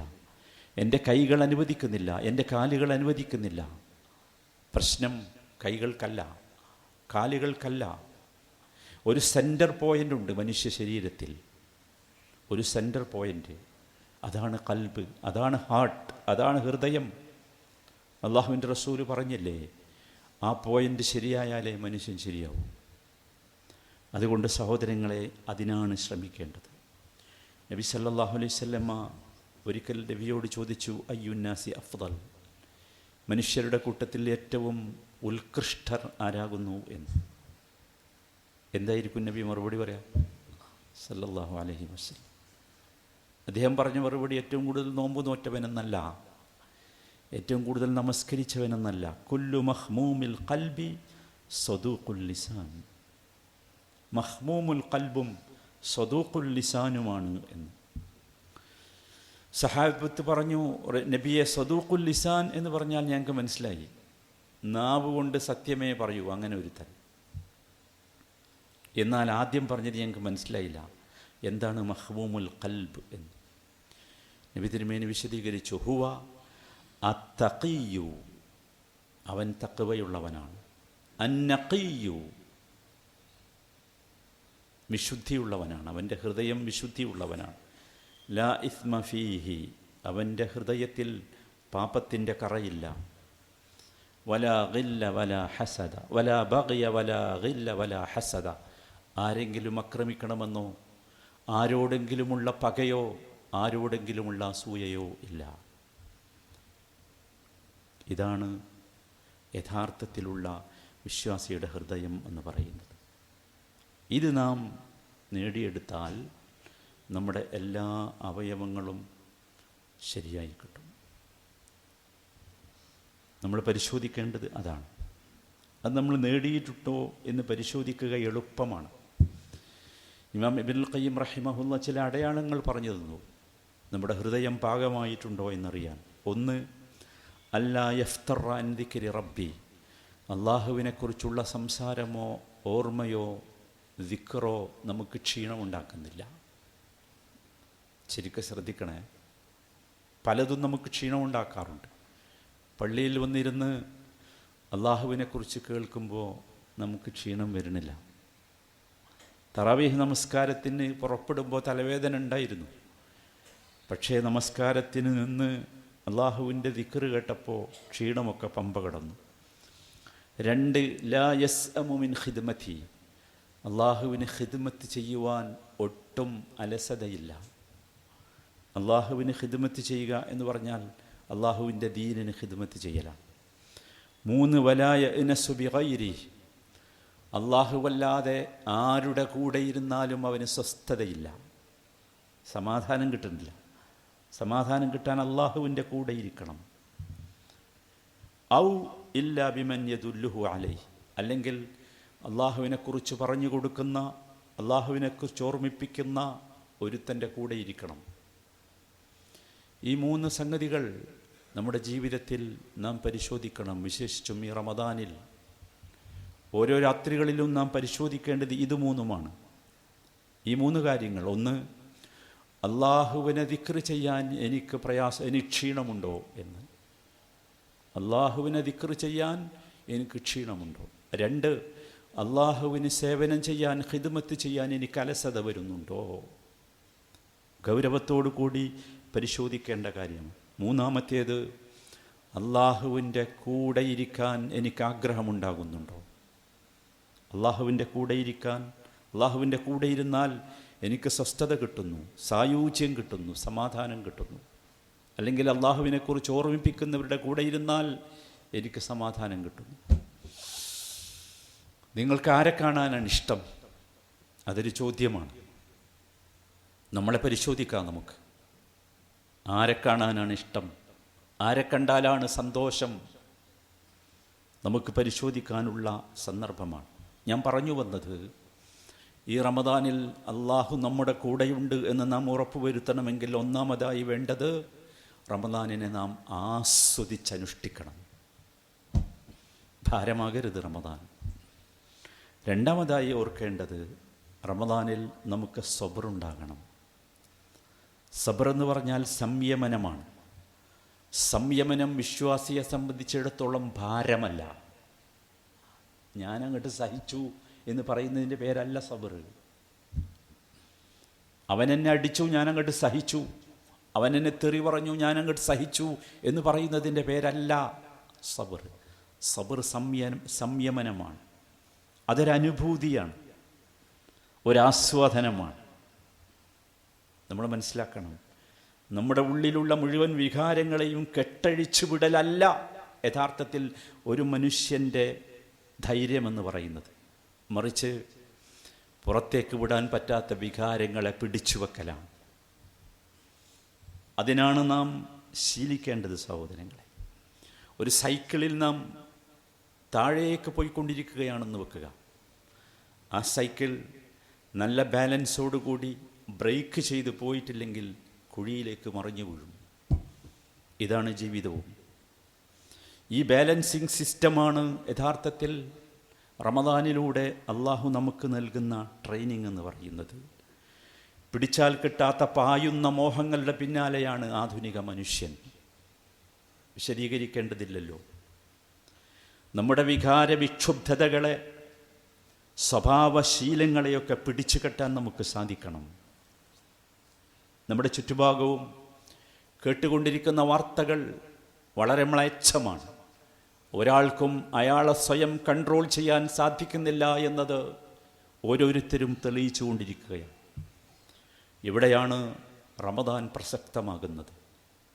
എൻ്റെ കൈകൾ അനുവദിക്കുന്നില്ല, എൻ്റെ കാലുകൾ അനുവദിക്കുന്നില്ല. പ്രശ്നം കൈകൾക്കല്ല, കാലുകൾക്കല്ല. ഒരു സെൻറ്റർ പോയിൻ്റ് ഉണ്ട് മനുഷ്യ ശരീരത്തിൽ, ഒരു സെൻറ്റർ പോയിൻ്റ്. അതാണ് കൽബ്, അതാണ് ഹാർട്ട്, അതാണ് ഹൃദയം. അള്ളാഹുവിൻ്റെ റസൂല് പറഞ്ഞില്ലേ, ആ പോയിൻ്റ് ശരിയായാലേ മനുഷ്യൻ ശരിയാവും. അതുകൊണ്ട് സഹോദരങ്ങളെ, അതിനാണ് ശ്രമിക്കേണ്ടത്. നബി സല്ലല്ലാഹു അലൈഹി വസല്ലമ ഒരിക്കൽ നബിയോട് ചോദിച്ചു, അയ്യുന്നാസി അഫ്ദൽ, മനുഷ്യരുടെ കൂട്ടത്തിൽ ഏറ്റവും ഉത്കൃഷ്ടർ ആരാകുന്നു എന്ന്. എന്തായിരിക്കും നബി മറുപടി പറയാം? സല്ലല്ലാഹു അലൈഹി വസല്ലം അദ്ദേഹം പറഞ്ഞ മറുപടി ഏറ്റവും കൂടുതൽ നോമ്പ് നോറ്റവനെന്നല്ല, ഏറ്റവും കൂടുതൽ നമസ്കരിച്ചവനെന്നല്ല, കുല്ലു മഹ്മൂമിൽ ഖൽബി സദൂഖുൽ ലിസാൻ. മഹ്മൂമുൽ ഖൽബും സദൂഖുൽ ലിസാനുമാണ് എന്ന്. സഹാബത്ത് പറഞ്ഞു, നബിയെ സദൂഖുൽ ലിസാൻ എന്ന് പറഞ്ഞാൽ ഞങ്ങൾക്ക് മനസ്സിലായി, നാവ് കൊണ്ട് സത്യമേ പറയൂ, അങ്ങനെ ഒരുത്തൻ. എന്നാൽ ആദ്യം പറഞ്ഞത് ഞങ്ങൾക്ക് മനസ്സിലായില്ല, എന്താണ് മഹ്മൂമുൽ ഖൽബ് എന്ന്. നബി തിരുമേനി വിശദീകരിച്ചു, ഹുവ അത്തഖിയ്യു, അവൻ തഖ്വയുള്ളവനാണ്, അന്നഖിയ്യു, വിശുദ്ധിയുള്ളവനാണ്, അവൻ്റെ ഹൃദയം വിശുദ്ധിയുള്ളവനാണ്, ലാ ഇസ്മ ഫീഹി, അവൻ്റെ ഹൃദയത്തിൽ പാപത്തിൻ്റെ കറയില്ല, വലാ ഗില്ല വലാ ഹസദ വലാ ബഗ്യ വലാ ഗില്ല വലാ ഹസദ, ആരെങ്കിലും ആക്രമിക്കണമെന്നോ ആരോടെങ്കിലുമുള്ള പകയോ ആരോടെങ്കിലുമുള്ള അസൂയയോ ഇല്ല. ഇതാണ് യഥാർത്ഥത്തിലുള്ള വിശ്വാസിയുടെ ഹൃദയം എന്ന് പറയുന്നത്. ഇത് നാം നേടിയെടുത്താൽ നമ്മുടെ എല്ലാ അവയവങ്ങളും ശരിയായി കിട്ടും. നമ്മൾ പരിശോധിക്കേണ്ടത് അതാണ്. അത് നമ്മൾ നേടിയിട്ടുണ്ടോ എന്ന് പരിശോധിക്കുക എളുപ്പമാണ്. ഇമാം ഇബ്നുൽ ഖയ്യിം റഹിമഹുല്ലാ ചില അടയാളങ്ങൾ പറഞ്ഞു തന്നു നമ്മുടെ ഹൃദയം പാകമായിട്ടുണ്ടോ എന്നറിയാൻ. ഒന്ന്, അല്ലാ യഫ്തറ അൻ ദിക്രി റബ്ബി, അള്ളാഹുവിനെക്കുറിച്ചുള്ള സംസാരമോ ഓർമ്മയോ ദിക്റോ നമുക്ക് ക്ഷീണമുണ്ടാക്കുന്നില്ല. ശരിക്കും ശ്രദ്ധിക്കണേ, പലതും നമുക്ക് ക്ഷീണമുണ്ടാക്കാറുണ്ട്. പള്ളിയിൽ വന്നിരുന്ന് അള്ളാഹുവിനെക്കുറിച്ച് കേൾക്കുമ്പോൾ നമുക്ക് ക്ഷീണം വരുന്നില്ല. തറാവീഹ് നമസ്കാരത്തിന് പുറപ്പെടുമ്പോൾ തലവേദന ഉണ്ടായിരുന്നു, പക്ഷേ നമസ്കാരത്തിന് നിന്ന് അള്ളാഹുവിൻ്റെ ദിക്ർ കേട്ടപ്പോൾ ക്ഷീണമൊക്കെ പമ്പ കടന്നു. രണ്ട്, ലാ യസ്അമു മിൻ ഖിദ്മതി, അള്ളാഹുവിന് ഖിദ്മത്ത് ചെയ്യുവാൻ ഒട്ടും അലസതയില്ല. അള്ളാഹുവിന് ഖിദ്മത്ത് ചെയ്യുക എന്ന് പറഞ്ഞാൽ അള്ളാഹുവിൻ്റെ ദീനിന് ഖിദ്മത്ത് ചെയ്യലാണ്. മൂന്ന്, വലാ യഅ്നസു ബിഗൈരി, അള്ളാഹുവല്ലാതെ ആരുടെ കൂടെ ഇരുന്നാലും അവന് സ്വസ്ഥതയില്ല, സമാധാനം കിട്ടുന്നില്ല. സമാധാനം കിട്ടാൻ അള്ളാഹുവിൻ്റെ കൂടെ ഇരിക്കണം. ഔ ഇല്ലാ ബിമൻ യദുല്ലുഹു അലൈഹി, അല്ലെങ്കിൽ അള്ളാഹുവിനെക്കുറിച്ച് പറഞ്ഞു കൊടുക്കുന്ന, അള്ളാഹുവിനെക്കുറിച്ച് ഓർമ്മിപ്പിക്കുന്ന ഒരുത്തൻ്റെ കൂടെ ഇരിക്കണം. ഈ 3 സംഗതികൾ നമ്മുടെ ജീവിതത്തിൽ നാം പരിശോധിക്കണം. വിശേഷിച്ചും ഈ റമദാനിൽ ഓരോ രാത്രികളിലും നാം പരിശോധിക്കേണ്ടത് ഇത് 3മാണ്. ഈ 3 കാര്യങ്ങൾ. ഒന്ന്, അള്ളാഹുവിനെ ദിക്ർ ചെയ്യാൻ എനിക്ക് ക്ഷീണമുണ്ടോ എന്ന്. അള്ളാഹുവിനെ ദിക്ർ ചെയ്യാൻ എനിക്ക് ക്ഷീണമുണ്ടോ. 2, അള്ളാഹുവിന് സേവനം ചെയ്യാൻ, ഖിദ്മത്ത് ചെയ്യാൻ എനിക്ക് അലസത വരുന്നുണ്ടോ. ഗൗരവത്തോടു കൂടി പരിശോധിക്കേണ്ട കാര്യം. 3-മത്തേത്, അള്ളാഹുവിൻ്റെ കൂടെ ഇരിക്കാൻ എനിക്ക് ആഗ്രഹമുണ്ടാകുന്നുണ്ടോ. അള്ളാഹുവിൻ്റെ കൂടെ ഇരിക്കാൻ, അള്ളാഹുവിൻ്റെ കൂടെ ഇരുന്നാൽ എനിക്ക് സ്വസ്ഥത കിട്ടുന്നു, സായൂജ്യം കിട്ടുന്നു, സമാധാനം കിട്ടുന്നു. അല്ലെങ്കിൽ അള്ളാഹുവിനെക്കുറിച്ച് ഓർമ്മിപ്പിക്കുന്നവരുടെ കൂടെ ഇരുന്നാൽ എനിക്ക് സമാധാനം കിട്ടുന്നു. നിങ്ങൾക്ക് ആരെ കാണാനാണ് ഇഷ്ടം? അതൊരു ചോദ്യമാണ്. നമ്മളെ പരിശോധിക്കാം. നമുക്ക് ആരെ കാണാനാണ് ഇഷ്ടം? ആരെ കണ്ടാലാണ് സന്തോഷം? നമുക്ക് പരിശോധിക്കാനുള്ള സന്ദർഭമാണ്. ഞാൻ പറഞ്ഞു വന്നത്, ഈ റമദാനിൽ അള്ളാഹു നമ്മുടെ കൂടെയുണ്ട് എന്ന് നാം ഉറപ്പുവരുത്തണമെങ്കിൽ ഒന്നാമതായി വേണ്ടത് റമദാനിനെ നാം ആസ്വദിച്ചനുഷ്ഠിക്കണം. ഭാരമാകരുത് റമദാൻ. രണ്ടാമതായി ഓർക്കേണ്ടത്, റമദാനിൽ നമുക്ക് സബറുണ്ടാകണം. സബർ എന്ന് പറഞ്ഞാൽ സംയമനമാണ്. സംയമനം വിശ്വാസിയെ സംബന്ധിച്ചിടത്തോളം ഭാരമല്ല. ഞാനങ്ങോട്ട് സഹിച്ചു എന്ന് പറയുന്നതിൻ്റെ പേരല്ല സബർ. അവനെന്നെ അടിച്ചു, ഞാനങ്ങോട്ട് സഹിച്ചു. അവനെന്നെ തെറി പറഞ്ഞു, ഞാനങ്ങോട്ട് സഹിച്ചു എന്ന് പറയുന്നതിൻ്റെ പേരല്ല സബർ. സബർ സംയമനമാണ്. അതൊരനുഭൂതിയാണ്, ഒരാസ്വാദനമാണ്. നമ്മൾ മനസ്സിലാക്കണം, നമ്മുടെ ഉള്ളിലുള്ള മുഴുവൻ വികാരങ്ങളെയും കെട്ടഴിച്ചു വിടലല്ല യഥാർത്ഥത്തിൽ ഒരു മനുഷ്യൻ്റെ ധൈര്യമെന്ന് പറയുന്നത്. മറിച്ച് പുറത്തേക്ക് വിടാൻ പറ്റാത്ത വികാരങ്ങളെ പിടിച്ചു വെക്കലാണ്. അതിനാണ് നാം ശീലിക്കേണ്ടത് സഹോദരങ്ങളെ. ഒരു സൈക്കിളിൽ നാം താഴേക്ക് പോയിക്കൊണ്ടിരിക്കുകയാണെന്ന് വെക്കുക. ആ സൈക്കിൾ നല്ല ബാലൻസോടുകൂടി ബ്രേക്ക് ചെയ്ത് പോയിട്ടില്ലെങ്കിൽ കുഴിയിലേക്ക് മറിഞ്ഞു വീഴും. ഇതാണ് ജീവിതവും. ഈ ബാലൻസിങ് സിസ്റ്റമാണ് യഥാർത്ഥത്തിൽ റമദാനിലൂടെ അള്ളാഹു നമുക്ക് നൽകുന്ന ട്രെയിനിങ് എന്ന് പറയുന്നത്. പിടിച്ചാൽ കിട്ടാത്ത പായുന്ന മോഹങ്ങളുടെ പിന്നാലെയാണ് ആധുനിക മനുഷ്യൻ. വിശദീകരിക്കേണ്ടതില്ലല്ലോ. നമ്മുടെ വികാര വിക്ഷുബ്ധതകളെ, സ്വഭാവശീലങ്ങളെയൊക്കെ പിടിച്ചു കെട്ടാൻ നമുക്ക് സാധിക്കണം. നമ്മുടെ ചുറ്റുഭാഗവും കേട്ടുകൊണ്ടിരിക്കുന്ന വാർത്തകൾ വളരെ മ്ലേച്ഛമാണ്. ഒരാൾക്കും അയാളെ സ്വയം കൺട്രോൾ ചെയ്യാൻ സാധിക്കുന്നില്ല എന്നത് ഓരോരുത്തരും തെളിയിച്ചു കൊണ്ടിരിക്കുകയാണ്. ഇവിടെയാണ് റമദാൻ പ്രസക്തമാകുന്നത്.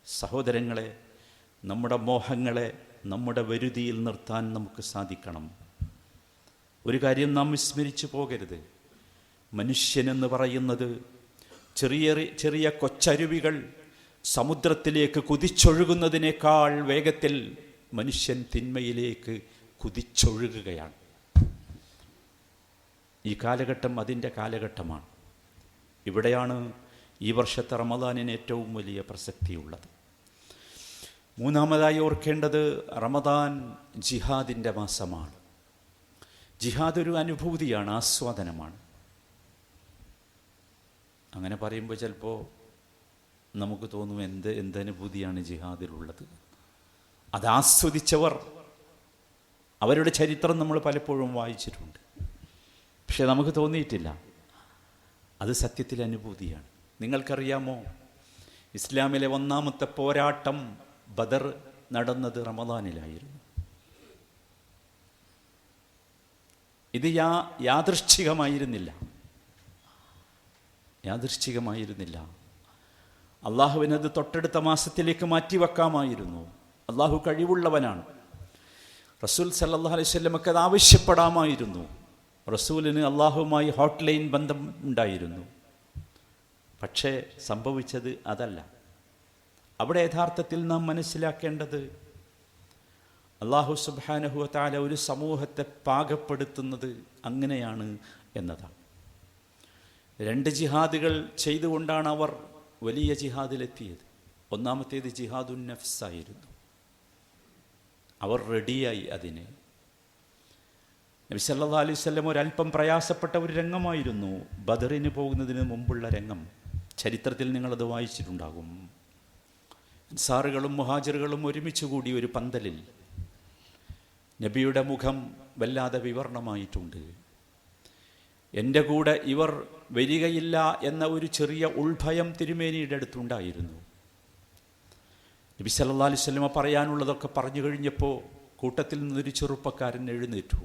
സഹോദരങ്ങളെ, നമ്മുടെ മോഹങ്ങളെ നമ്മുടെ വരുതിയിൽ നിർത്താൻ നമുക്ക് സാധിക്കണം. ഒരു കാര്യം നാം വിസ്മരിച്ചു പോകരുത്. മനുഷ്യനെന്ന് പറയുന്നത് ചെറിയ ചെറിയ കൊച്ചരുവികൾ സമുദ്രത്തിലേക്ക് കുതിച്ചൊഴുകുന്നതിനേക്കാൾ വേഗത്തിൽ മനുഷ്യൻ തിന്മയിലേക്ക് കുതിച്ചൊഴുകുകയാണ്. ഈ കാലഘട്ടം അതിൻ്റെ കാലഘട്ടമാണ്. ഇവിടെയാണ് ഈ വർഷത്തെ റമദാനിന് ഏറ്റവും വലിയ പ്രസക്തിയുള്ളത്. മൂന്നാമതായി ഓർക്കേണ്ടത്, റമദാൻ ജിഹാദിൻ്റെ മാസമാണ്. ജിഹാദ് ഒരു അനുഭൂതിയാണ്, ആസ്വാദനമാണ്. അങ്ങനെ പറയുമ്പോൾ ചിലപ്പോൾ നമുക്ക് തോന്നും, എന്തനുഭൂതിയാണ് ജിഹാദിലുള്ളത്. അത് ആസ്വദിച്ചവർ, അവരുടെ ചരിത്രം നമ്മൾ പലപ്പോഴും വായിച്ചിട്ടുണ്ട്. പക്ഷെ നമുക്ക് തോന്നിയിട്ടില്ല. അത് സത്യത്തിൽ അനുഭൂതിയാണ്. നിങ്ങൾക്കറിയാമോ, ഇസ്ലാമിലെ ഒന്നാമത്തെ പോരാട്ടം ബദർ നടന്നത് റമദാനിലായിരുന്നു. ഇത് യാദൃശ്ചികമായിരുന്നില്ല. അള്ളാഹുവിനത് തൊട്ടടുത്ത മാസത്തിലേക്ക് മാറ്റിവെക്കാമായിരുന്നു. അള്ളാഹു കഴിവുള്ളവനാണ്. റസൂൽ സല്ലല്ലാഹു അലൈഹി വസല്ലമക്ക് അത് ആവശ്യപ്പെടാമായിരുന്നു. റസൂലിന് അള്ളാഹുവുമായി ഹോട്ട് ലൈൻ ബന്ധം ഉണ്ടായിരുന്നു. പക്ഷേ സംഭവിച്ചത് അതല്ല. അവിടെ യഥാർത്ഥത്തിൽ നാം മനസ്സിലാക്കേണ്ടത് അള്ളാഹു സുബ്ഹാനഹു വ തആല ഒരു സമൂഹത്തെ പാകപ്പെടുത്തുന്നത് അങ്ങനെയാണ് എന്നതാണ്. 2 ജിഹാദുകൾ ചെയ്തുകൊണ്ടാണ് അവർ വലിയ ജിഹാദിലെത്തിയത്. ഒന്നാമത്തേത് ജിഹാദുൻ നഫ്സായിരുന്നു. അവർ റെഡിയായി അതിന്. നബി സല്ലല്ലാഹു അലൈഹി വസല്ലം ഒരല്പം പ്രയാസപ്പെട്ട ഒരു രംഗമായിരുന്നു ബദറിന് പോകുന്നതിന് മുമ്പുള്ള രംഗം. ചരിത്രത്തിൽ നിങ്ങളത് വായിച്ചിട്ടുണ്ടാകും. അൻസാറുകളും മുഹാജിറുകളും ഒരുമിച്ച് കൂടി ഒരു പന്തലിൽ. നബിയുടെ മുഖം വല്ലാതെ വിവർണമായിട്ടുണ്ട്. എൻ്റെ കൂടെ ഇവർ വരികയില്ല എന്ന ഒരു ചെറിയ ഉൾഭയം തിരുമേനിയുടെ അടുത്തുണ്ടായിരുന്നു. നബി സല്ലല്ലാഹു അലൈഹി വസല്ലം പറയാനുള്ളതൊക്കെ പറഞ്ഞു കഴിഞ്ഞപ്പോൾ കൂട്ടത്തിൽ നിന്നൊരു ചെറുപ്പക്കാരൻ എഴുന്നേറ്റു.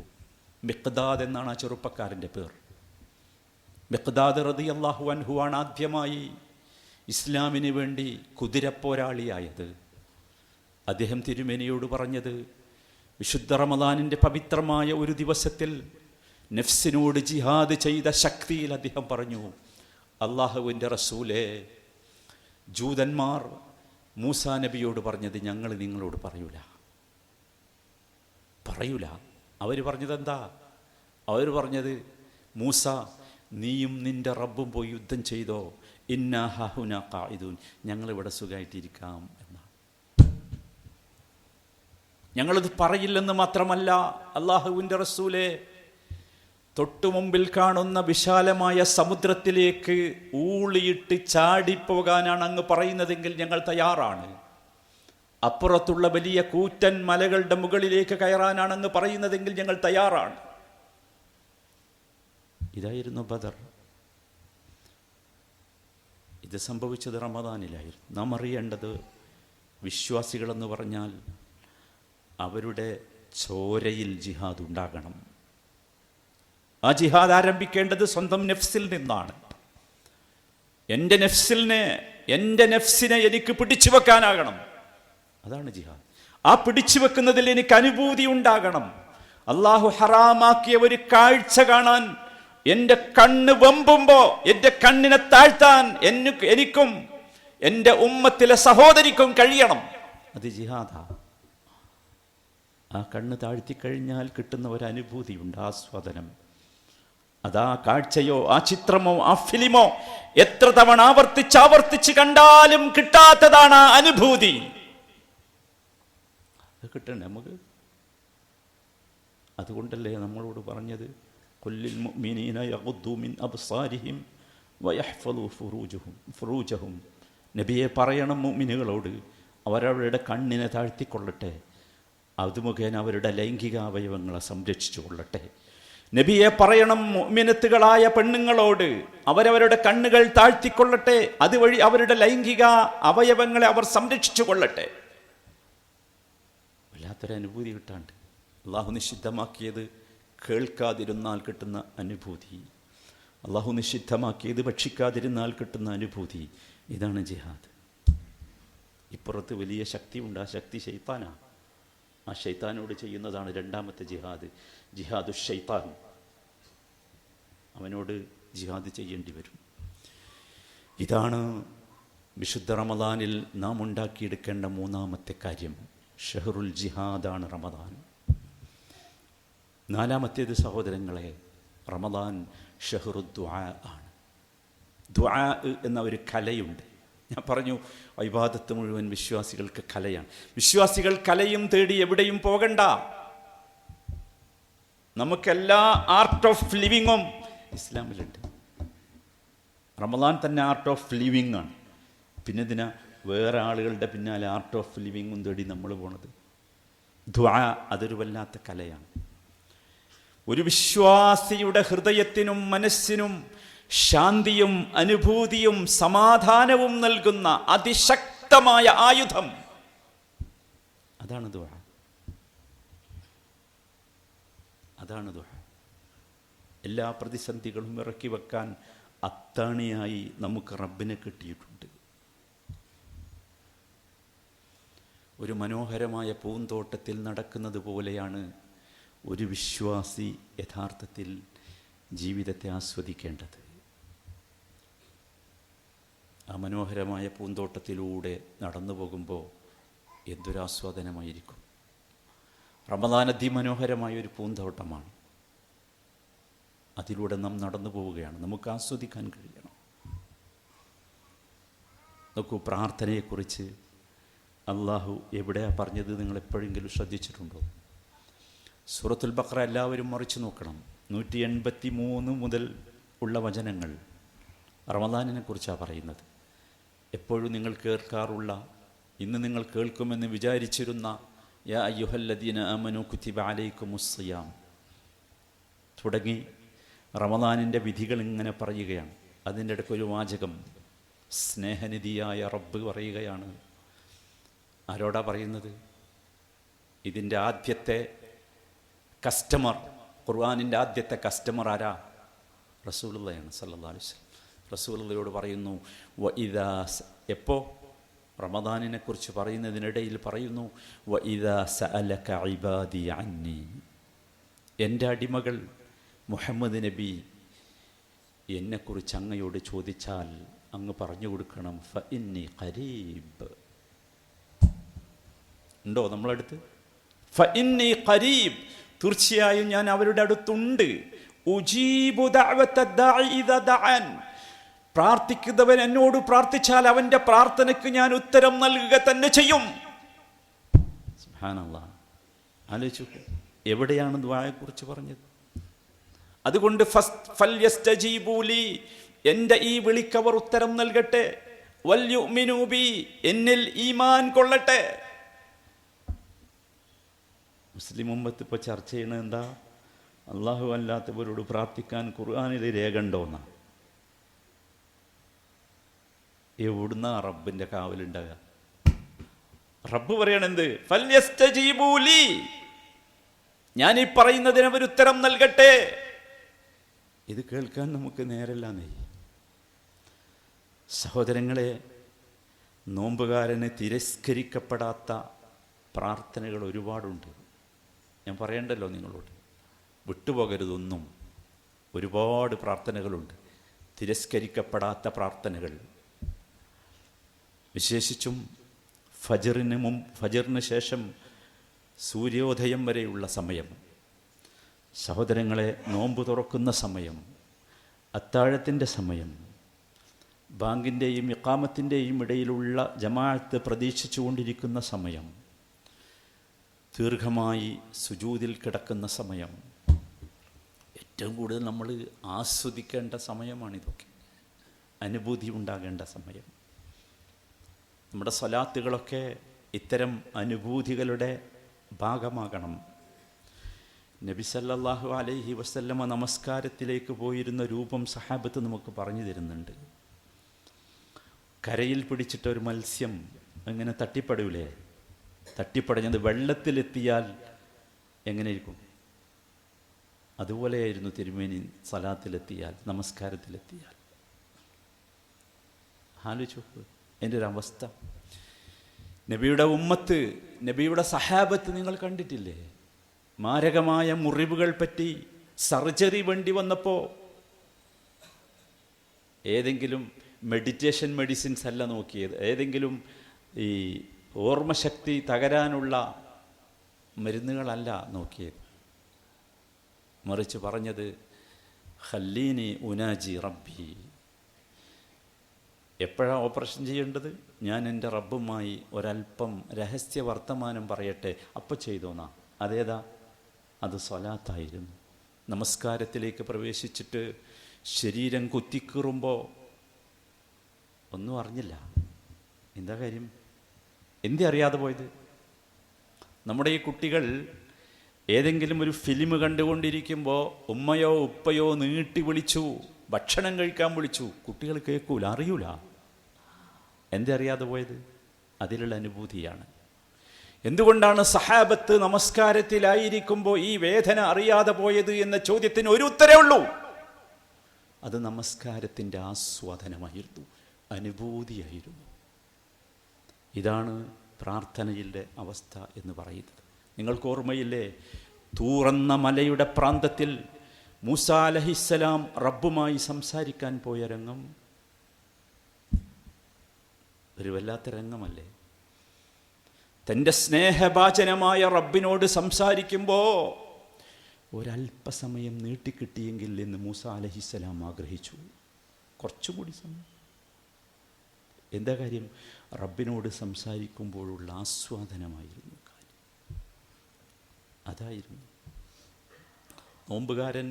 മിഖ്ദാദ് എന്നാണ് ആ ചെറുപ്പക്കാരൻ്റെ പേർ. മിഖ്ദാദ് റളിയല്ലാഹു അൻഹു ആണ് ആദ്യമായി ഇസ്ലാമിന് വേണ്ടി കുതിരപ്പോരാളിയായത്. അദ്ദേഹം തിരുമേനിയോട് പറഞ്ഞത്, വിശുദ്ധ റമദാനിൻ്റെ പവിത്രമായ ഒരു ദിവസത്തിൽ നഫ്സിനോട് ജിഹാദ് ചെയ്ത ശക്തിയിൽ അദ്ദേഹം പറഞ്ഞു, അള്ളാഹുവിൻ്റെ റസൂലേ, ജൂതന്മാർ മൂസാ നബിയോട് പറഞ്ഞത് ഞങ്ങൾ നിങ്ങളോട് പറയൂല. അവർ പറഞ്ഞത് എന്താ? അവർ പറഞ്ഞത്, മൂസ നീയും നിൻ്റെ റബ്ബും പോയി യുദ്ധം ചെയ്തോ, ഇന്നാ ഹഹുനാ ഖാഇദൂൻ, ഞങ്ങളിവിടെ സുഖമായിട്ടിരിക്കാം എന്നാണ്. ഞങ്ങളിത് പറയില്ലെന്ന് മാത്രമല്ല, അള്ളാഹുവിൻ്റെ റസൂലേ, തൊട്ടുമുമ്പിൽ കാണുന്ന വിശാലമായ സമുദ്രത്തിലേക്ക് ഊളിയിട്ട് ചാടിപ്പോകാനാണ് അങ്ങ് പറയുന്നതെങ്കിൽ ഞങ്ങൾ തയ്യാറാണ്. അപ്പുറത്തുള്ള വലിയ കൂറ്റൻ മലകളുടെ മുകളിലേക്ക് കയറാനാണ് അങ്ങ് പറയുന്നതെങ്കിൽ ഞങ്ങൾ തയ്യാറാണ്. ഇതായിരുന്നു ബദർ. ഇത് സംഭവിച്ചത് റമദാനിലായിരുന്നു. നാം അറിയേണ്ടത്, വിശ്വാസികളെന്ന് പറഞ്ഞാൽ അവരുടെ ചോരയിൽ ജിഹാദ് ഉണ്ടാകണം. ആ ജിഹാദ് ആരംഭിക്കേണ്ടത് സ്വന്തം നഫ്സിൽ നിന്നാണ്. എൻ്റെ നഫ്സിനെ എനിക്ക് പിടിച്ചു വെക്കാനാകണം. അതാണ് ജിഹാദ്. ആ പിടിച്ചു വെക്കുന്നതിൽ എനിക്ക് അനുഭൂതി ഉണ്ടാകണം. അള്ളാഹു ഹറാമാക്കിയ ഒരു കാഴ്ച കാണാൻ എൻ്റെ കണ്ണ് വെമ്പുമ്പോ എൻ്റെ കണ്ണിനെ താഴ്ത്താൻ എനിക്കും എൻ്റെ ഉമ്മത്തിലെ സഹോദരിക്കും കഴിയണം. അത് ജിഹാദാ. ആ കണ്ണ് താഴ്ത്തിക്കഴിഞ്ഞാൽ കിട്ടുന്ന ഒരു അനുഭൂതിയുണ്ട്, ആസ്വാദനം. അതാ കാഴ്ചയോ ആ ചിത്രമോ ആ ഫിലിമോ എത്ര തവണ ആവർത്തിച്ച് കണ്ടാലും കിട്ടാത്തതാണ് ആ അനുഭൂതി. അത് കിട്ടണ്ടേ നമുക്ക്? അതുകൊണ്ടല്ലേ നമ്മളോട് പറഞ്ഞത്, ഖുല്ലിൽ മുഅ്മിനീന യഗ്ദൂ മിൻ അബ്സാരിഹിം വയഹ്ഫളൂ ഫുറൂജഹും. നബിയെ പറയണം മുഅ്മിനുകളോട്, അവരവരുടെ കണ്ണിനെ താഴ്ത്തിക്കൊള്ളട്ടെ, അത് മുഖേന അവരുടെ ലൈംഗിക അവയവങ്ങളെ സംരക്ഷിച്ചു കൊള്ളട്ടെ. നബിയെ പറയണം മുഅ്മിനത്തുകളായ പെണ്ണുങ്ങളോട്, അവരവരുടെ കണ്ണുകൾ താഴ്ത്തിക്കൊള്ളട്ടെ, അതുവഴി അവരുടെ ലൈംഗിക അവയവങ്ങളെ അവർ സംരക്ഷിച്ചു കൊള്ളട്ടെ. വല്ലാത്തൊരു അനുഭൂതി കിട്ടാണ്ട്. അള്ളാഹു നിഷിദ്ധമാക്കിയത് കേൾക്കാതിരുന്നാൽ കിട്ടുന്ന അനുഭൂതി, അള്ളാഹു നിഷിദ്ധമാക്കിയത് ഭക്ഷിക്കാതിരുന്നാൽ കിട്ടുന്ന അനുഭൂതി. ഇതാണ് ജിഹാദ്. ഇപ്പുറത്ത് വലിയ ശക്തിയുണ്ട്. ആ ശക്തി ശൈത്താനാണ്. ആ ശൈത്താനോട് ചെയ്യുന്നതാണ് രണ്ടാമത്തെ ജിഹാദ്, ജിഹാദു ശൈത്താൻ. അവനോട് ജിഹാദ് ചെയ്യേണ്ടി വരും. ഇതാണ് വിശുദ്ധ റമദാനിൽ നാം ഉണ്ടാക്കിയെടുക്കേണ്ട മൂന്നാമത്തെ കാര്യം. ഷഹറുൽ ജിഹാദാണ് റമദാൻ. നാലാമത്തേത് സഹോദരങ്ങളെ, റമദാൻ ഷഹറു ദുആ ആണ്. ദുആ എന്ന ഒരു കലയുണ്ട്. ഞാൻ പറഞ്ഞു, ഇബാദത്ത് മുഴുവൻ വിശ്വാസികൾക്ക് കലയാണ്. വിശ്വാസികൾ കലയും തേടി എവിടെയും പോകണ്ട. നമുക്കെല്ലാ ആർട്ട് ഓഫ് ലിവിങ്ങും ഇസ്ലാമിലുണ്ട്. റമദാൻ തന്നെ ആർട്ട് ഓഫ് ലിവിങ് ആണ്. പിന്നെ ഇതിനാ വേറെ ആളുകളുടെ പിന്നാലെ ആർട്ട് ഓഫ് ലിവിങ്ങും തേടി നമ്മൾ പോണത്? ദുആ അതൊരു വല്ലാത്ത കലയാണ്. ഒരു വിശ്വാസിയുടെ ഹൃദയത്തിനും മനസ്സിനും ശാന്തിയും അനുഭൂതിയും സമാധാനവും നൽകുന്ന അതിശക്തമായ ആയുധം അതാണ് ദുആ. അതാണ് ദുആ. എല്ലാ പ്രതിസന്ധികളും ഇറക്കി വെക്കാൻ അത്താണിയായി നമുക്ക് റബ്ബിനെ കിട്ടിയിട്ടുണ്ട്. ഒരു മനോഹരമായ പൂന്തോട്ടത്തിൽ നടക്കുന്നത് പോലെയാണ് ഒരു വിശ്വാസി യഥാർത്ഥത്തിൽ ജീവിതത്തെ ആസ്വദിക്കേണ്ടത്. ആ മനോഹരമായ പൂന്തോട്ടത്തിലൂടെ നടന്നു പോകുമ്പോൾ എന്തൊരാസ്വാദനമായിരിക്കും. റമദാൻ അതിമനോഹരമായൊരു പൂന്തോട്ടമാണ്. അതിലൂടെ നാം നടന്നു പോവുകയാണ്. നമുക്ക് ആസ്വദിക്കാൻ കഴിയണം. നോക്കൂ, പ്രാർത്ഥനയെക്കുറിച്ച് അള്ളാഹു എവിടെയാണ് പറഞ്ഞത്? നിങ്ങൾ എപ്പോഴെങ്കിലും ശ്രദ്ധിച്ചിട്ടുണ്ടോ? സൂറത്തുൽ ബഖറ എല്ലാവരും മറിച്ച് നോക്കണം. 183 മുതൽ ഉള്ള വചനങ്ങൾ റമദാനിനെ കുറിച്ചാണ് പറയുന്നത്. എപ്പോഴും നിങ്ങൾ കേൾക്കാറുള്ള, ഇന്ന് നിങ്ങൾ കേൾക്കുമെന്ന് വിചാരിച്ചിരുന്ന യാ അയ്യുഹല്ലദീന ആമനൂ കുതിബ അലൈക്കുമുസ്സിയാം തുടങ്ങി റമദാനിൻ്റെ വിധികൾ ഇങ്ങനെ പറയുകയാണ്. അതിൻ്റെ ഇടയ്ക്കൊരു വാചകം, സ്നേഹനിധിയായ റബ്ബ് പറയുകയാണ്. ആരോടാ പറയുന്നത്? ഇതിൻ്റെ ആദ്യത്തെ കസ്റ്റമർ, ഖുർആനിൻ്റെ ആദ്യത്തെ കസ്റ്റമർ ആരാ? റസൂലുള്ളാഹിയാണ് സല്ലല്ലാഹു അലൈഹി വസല്ലം. റസൂലുള്ളാഹിയോട് പറയുന്നു വഇദാ, എപ്പോൾ? റമദാനിനെ കുറിച്ച് പറയുന്നതിനിടയിൽ പറയുന്നു വഇദാ സഅലക ഇബാദി അന്നി, എൻ്റെ അടിമകൾ മുഹമ്മദ് നബി എന്നെക്കുറിച്ച് അങ്ങയോട് ചോദിച്ചാൽ അങ്ങ് പറഞ്ഞു കൊടുക്കണം ഫഇന്നി ഖരീബ്. ഉണ്ടോ നമ്മളടുത്ത്? ഫഇന്നി ഖരീബ്, തീർച്ചയായും ഞാൻ അവരുടെ അടുത്തുണ്ട്. ഉജീബു ദഅവത ദാഇ ഇദാ ദഅൻ, പ്രാർത്ഥിക്കുന്നവൻ എന്നോട് പ്രാർത്ഥിച്ചാൽ അവൻ്റെ പ്രാർത്ഥനയ്ക്ക് ഞാൻ ഉത്തരം നൽകുക തന്നെ ചെയ്യും. സുബ്ഹാനല്ലാഹ്. ആലോചിച്ചു, എവിടെയാണ് ദുആയെക്കുറിച്ച് പറഞ്ഞത്? അതുകൊണ്ട് ഫൽയസ്തജീബൂ ലീ, എൻ്റെ ഈ വിളിക്കവർ ഉത്തരം നൽകട്ടെ. വൽയുഅ്മിനൂ ബി, എന്നിൽ ഈമാൻ കൊള്ളട്ടെ. മുസ്ലിം ഉമ്മത്ത് ഇപ്പോൾ ചർച്ച ചെയ്യണത് എന്താ? അള്ളാഹു അല്ലാത്തവരോട് പ്രാർത്ഥിക്കാൻ ഖുർആനിൽ രേഖ ഉണ്ടോന്നാ. എവിടുന്നാ റബ്ബിൻ്റെ കാവലുണ്ടാകുക? റബ്ബ് പറയണെന്ത്? ഫൽയസ്തജീബൂ ലീ, ഞാൻ ഈ പറയുന്നതിന് അവർ ഉത്തരം നൽകട്ടെ. ഇത് കേൾക്കാൻ നമുക്ക് നേരല്ലാന്നേ. സഹോദരങ്ങളെ, നോമ്പുകാരന് തിരസ്കരിക്കപ്പെടാത്ത പ്രാർത്ഥനകൾ ഒരുപാടുണ്ട്. ഞാൻ പറയണ്ടല്ലോ നിങ്ങളോട്, വിട്ടുപോകരുതൊന്നും. ഒരുപാട് പ്രാർത്ഥനകളുണ്ട്, തിരസ്കരിക്കപ്പെടാത്ത പ്രാർത്ഥനകൾ. വിശേഷിച്ചും ഫജറിന് ശേഷം സൂര്യോദയം വരെയുള്ള സമയം, സഹോദരങ്ങളെ, നോമ്പ് തുറക്കുന്ന സമയം, അത്താഴത്തിൻ്റെ സമയം, ബാങ്കിൻ്റെയും ഇഖാമത്തിൻ്റെയും ഇടയിലുള്ള ജമാഅത്ത് പ്രതീക്ഷിച്ചുകൊണ്ടിരിക്കുന്ന സമയം, ദീർഘമായി സുജൂദിൽ കിടക്കുന്ന സമയം, ഏറ്റവും കൂടുതൽ നമ്മൾ ആസ്വദിക്കേണ്ട സമയമാണിതൊക്കെ. അനുഭൂതി ഉണ്ടാകേണ്ട സമയം. നമ്മുടെ സ്വലാത്തുകളൊക്കെ ഇത്തരം അനുഭൂതികളുടെ ഭാഗമാകണം. നബി സല്ലല്ലാഹു അലൈഹി വസല്ലമ നമസ്കാരത്തിലേക്ക് പോയിരുന്ന രൂപം സഹാബത്ത് നമുക്ക് പറഞ്ഞു തരുന്നുണ്ട്. കരയിൽ പിടിച്ചിട്ട ഒരു മത്സ്യം അങ്ങനെ തട്ടിപ്പടൂലേ? തട്ടിപ്പടഞ്ഞത് വെള്ളത്തിലെത്തിയാൽ എങ്ങനെയിരിക്കും? അതുപോലെയായിരുന്നു തിരുമേനി സലാത്തിലെത്തിയാൽ, നമസ്കാരത്തിലെത്തിയാൽ. ആലോചിച്ചു എൻ്റെ ഒരു അവസ്ഥ. നബിയുടെ ഉമ്മത്ത്, നബിയുടെ സഹാബത്ത് നിങ്ങൾ കണ്ടിട്ടില്ലേ? മാരകമായ മുറിവുകൾ പറ്റി സർജറി വേണ്ടി വന്നപ്പോൾ ഏതെങ്കിലും മെഡിറ്റേഷൻ മെഡിസിൻസ് അല്ല നോക്കിയത്, ഏതെങ്കിലും ഈ ഓർമ്മശക്തി തകരാനുള്ള മരുന്നുകളല്ല നോക്കിയത്. മറിച്ച് പറഞ്ഞത് ഖല്ലീനി ഉനാജി റബ്ബി, എപ്പോഴാണ് ഓപ്പറേഷൻ ചെയ്യേണ്ടത്? ഞാൻ എൻ്റെ റബ്ബുമായി ഒരല്പം രഹസ്യ വർത്തമാനം പറയട്ടെ, അപ്പം ചെയ്തോന്നാ. അതേതാ? അത് സ്വലാത്തായിരുന്നു. നമസ്കാരത്തിലേക്ക് പ്രവേശിച്ചിട്ട് ശരീരം കുത്തിക്കീറുമ്പോൾ ഒന്നും അറിഞ്ഞില്ല. എന്താ കാര്യം? എന്തേ അറിയാതെ പോയത്? നമ്മുടെ ഈ കുട്ടികൾ ഏതെങ്കിലും ഒരു ഫിലിം കണ്ടുകൊണ്ടിരിക്കുമ്പോൾ ഉമ്മയോ ഉപ്പയോ നീട്ടി വിളിച്ചു, ഭക്ഷണം കഴിക്കാൻ വിളിച്ചു, കുട്ടികൾ കേൾക്കൂല, അറിയൂല. എന്തേ അറിയാതെ പോയത്? അതിലുള്ള അനുഭൂതിയാണ്. എന്തുകൊണ്ടാണ് സഹാബത്ത് നമസ്കാരത്തിലായിരിക്കുമ്പോൾ ഈ വേദന അറിയാതെ പോയത് എന്ന ചോദ്യത്തിന് ഒരു ഉത്തരേ ഉള്ളൂ. അത് നമസ്കാരത്തിൻ്റെ ആസ്വാദനമായിരുന്നു, അനുഭൂതിയായിരുന്നു. ഇതാണ് പ്രാർത്ഥനയിലെ അവസ്ഥ എന്ന് പറയുന്നത്. നിങ്ങൾക്ക് ഓർമ്മയില്ലേ? തൂറന്ന മലയുടെ പ്രാന്തത്തിൽ മൂസ അലൈഹിസ്സലാം റബ്ബുമായി സംസാരിക്കാൻ പോയ രംഗം ഒരു വല്ലാത്ത രംഗമല്ലേ? തൻ്റെ സ്നേഹഭാചനമായ റബ്ബിനോട് സംസാരിക്കുമ്പോൾ ഒരല്പസമയം നീട്ടിക്കിട്ടിയെങ്കിൽ എന്ന് മൂസ അലൈഹിസ്സലാം ആഗ്രഹിച്ചു. കുറച്ചുകൂടി സമയം. എന്താ കാര്യം? റബ്ബിനോട് സംസാരിക്കുമ്പോഴുള്ള ആസ്വാദനമായിരുന്നു കാര്യം. അതായിരുന്നു നോമ്പുകാരൻ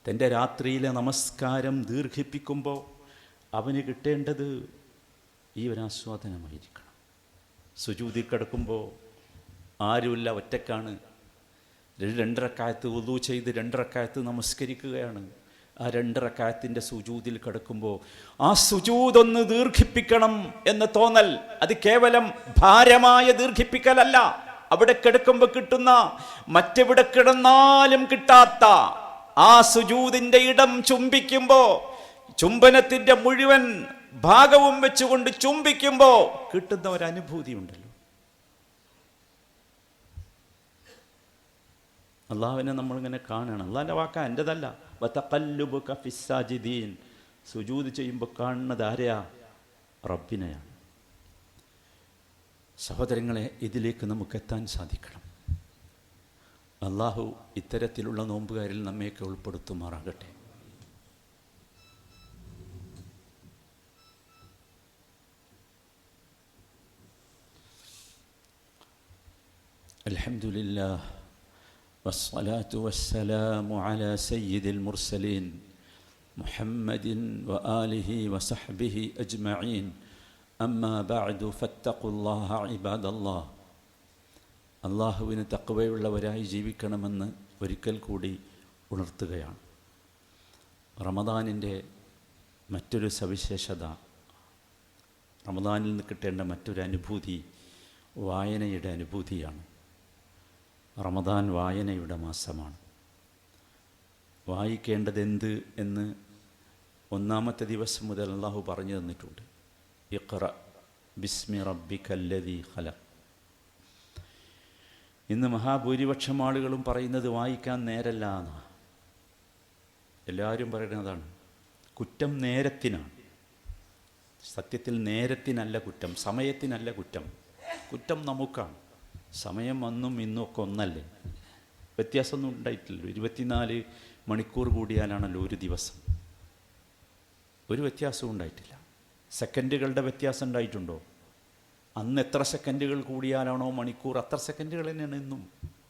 തൻ്റെ രാത്രിയിലെ നമസ്കാരം ദീർഘിപ്പിക്കുമ്പോൾ അവന് കിട്ടേണ്ടത് ഈ ഒരു ആസ്വാദനമായിരിക്കണം. സുജൂദിൽ കിടക്കുമ്പോൾ ആരുമില്ല, ഒറ്റക്കാണ്. 2 റക്അത്ത് വുളൂ ചെയ്ത് 2 റക്അത്ത് നമസ്കരിക്കുകയാണ്. ആ 2 റക്അത്തിൻ്റെ സുജൂദിൽ കിടക്കുമ്പോൾ ആ സുജൂദൊന്ന് ദീർഘിപ്പിക്കണം എന്ന് തോന്നൽ, അത് കേവലം ഭാരമായ ദീർഘിപ്പിക്കലല്ല. അവിടെ കിടക്കുമ്പോൾ കിട്ടുന്ന, മറ്റെവിടെ കിടന്നാലും കിട്ടാത്ത ആ സുജൂദിൻ്റെ ഇടം ചുംബിക്കുമ്പോൾ, ചുംബനത്തിൻ്റെ മുഴുവൻ ഭാഗവും വെച്ചുകൊണ്ട് ചുംബിക്കുമ്പോൾ കിട്ടുന്ന ഒരനുഭൂതി ഉണ്ടല്ലോ. അള്ളാഹുവിനെ നമ്മളിങ്ങനെ കാണണം. അള്ളാഹിൻ്റെ വാക്കാ, എൻ്റെതല്ല. വതഖല്ലുബുക ഫിസ്സാജിദീൻ, സുജൂദ് ചെയ്യുമ്പോൾ കാണുന്നത് ആരെയാ? റബ്ബിനെയാണ്. സഹോദരങ്ങളെ, ഇതിലേക്ക് നമുക്ക് എത്താൻ സാധിക്കണം. അള്ളാഹു ഇത്തരത്തിലുള്ള നോമ്പുകാരിൽ നമ്മയൊക്കെ ഉൾപ്പെടുത്തുമാറാകട്ടെ. അൽഹംദുലില്ലാഹ് വസ്സലാത്തു വസ്സലാമു അലാ സയ്യിദിൽ മുർസലീൻ മുഹമ്മദിൻ വആലിഹി വസഹ്ബിഹി അജ്മഈൻ. അമ്മാ ബഅദു ഫത്തഖുല്ലാഹ ഇബാദല്ലാഹ്. അള്ളാഹുവിന് തഖ്വയുള്ളവരായി ജീവിക്കണമെന്ന് ഒരിക്കൽ കൂടി ഉണർത്തുകയാണ്. റമദാനിൻ്റെ മറ്റൊരു സവിശേഷത, റമദാനിൽ നിന്ന് കിട്ടേണ്ട മറ്റൊരു അനുഭൂതി വായനയുടെ അനുഭൂതിയാണ്. റമദാൻ വായനയുടെ മാസമാണ്. വായിക്കേണ്ടതെന്ത് എന്ന് 1-ാമത്തെ ദിവസം മുതൽ അള്ളാഹു പറഞ്ഞു തന്നിട്ടുണ്ട്. ഇഖ്റ ബിസ്മി റബ്ബിക്കല്ലദീ ഖലഖ്. ഇന്ന് മഹാഭൂരിപക്ഷം ആളുകളും പറയുന്നത് വായിക്കാൻ നേരല്ല എന്നാണ്. എല്ലാവരും പറയുന്നതാണ്. കുറ്റം നേരത്തിനാണ്. സത്യത്തിൽ നേരത്തിനല്ല കുറ്റം, സമയത്തിനല്ല കുറ്റം. കുറ്റം നമുക്കാണ്. സമയം അന്നും ഇന്നും ഒക്കെ ഒന്നല്ലേ? വ്യത്യാസമൊന്നും ഉണ്ടായിട്ടില്ലല്ലോ. 24 മണിക്കൂർ കൂടിയാലാണല്ലോ ഒരു ദിവസം. ഒരു വ്യത്യാസവും ഉണ്ടായിട്ടില്ല. സെക്കൻഡുകളുടെ വ്യത്യാസം ഉണ്ടായിട്ടുണ്ടോ? അന്ന് എത്ര സെക്കൻഡുകൾ കൂടിയാലാണോ മണിക്കൂർ, അത്ര സെക്കൻഡുകൾ തന്നെയാണ് ഇന്നും.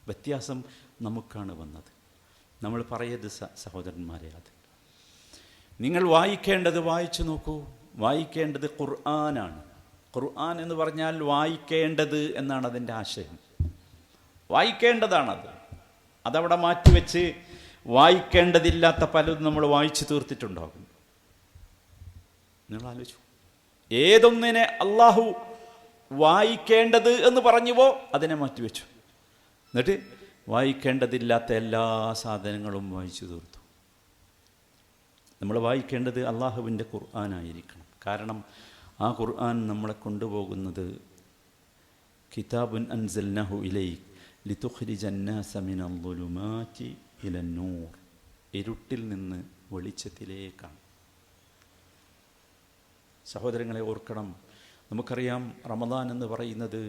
വ്യത്യാസം നമുക്കാണ് വന്നത്. നമ്മൾ പറയരുത് സഹോദരന്മാരെ. അത് നിങ്ങൾ വായിക്കേണ്ടത് വായിച്ചു നോക്കൂ. വായിക്കേണ്ടത് ഖുർആനാണ്. ഖുർആൻ എന്ന് പറഞ്ഞാൽ വായിക്കേണ്ടത് എന്നാണ് അതിൻ്റെ ആശയം. വായിക്കേണ്ടതാണത്. അതവിടെ മാറ്റിവെച്ച് വായിക്കേണ്ടതില്ലാത്ത പലതും നമ്മൾ വായിച്ചു തീർത്തിട്ടുണ്ടാകും. നിങ്ങൾ ആലോചിച്ചു, ഏതൊന്നിനെ അള്ളാഹു വായിക്കേണ്ടത് എന്ന് പറഞ്ഞുവോ അതിനെ മാറ്റിവെച്ചു. എന്നിട്ട് വായിക്കേണ്ടതില്ലാത്ത എല്ലാ സാധനങ്ങളും വായിച്ചു തീർത്തു. നമ്മൾ വായിക്കേണ്ടത് അള്ളാഹുവിൻ്റെ ഖുർആനായിരിക്കണം. കാരണം ആ ഖുർആൻ നമ്മളെ കൊണ്ടുപോകുന്നത് കിതാബുൻ അൻസൽനാഹു ഇലൈക് ലിതുഖ്രിജന്നാസ മിനൽ ളുലുമാതി ഇലന്നൂർ. ഇരുട്ടിൽ നിന്ന് വെളിച്ചത്തിലേക്കാണ്. സഹോദരങ്ങളെ ഓർക്കണം, നമുക്കറിയാം റമദാൻ എന്ന് പറയുന്നത്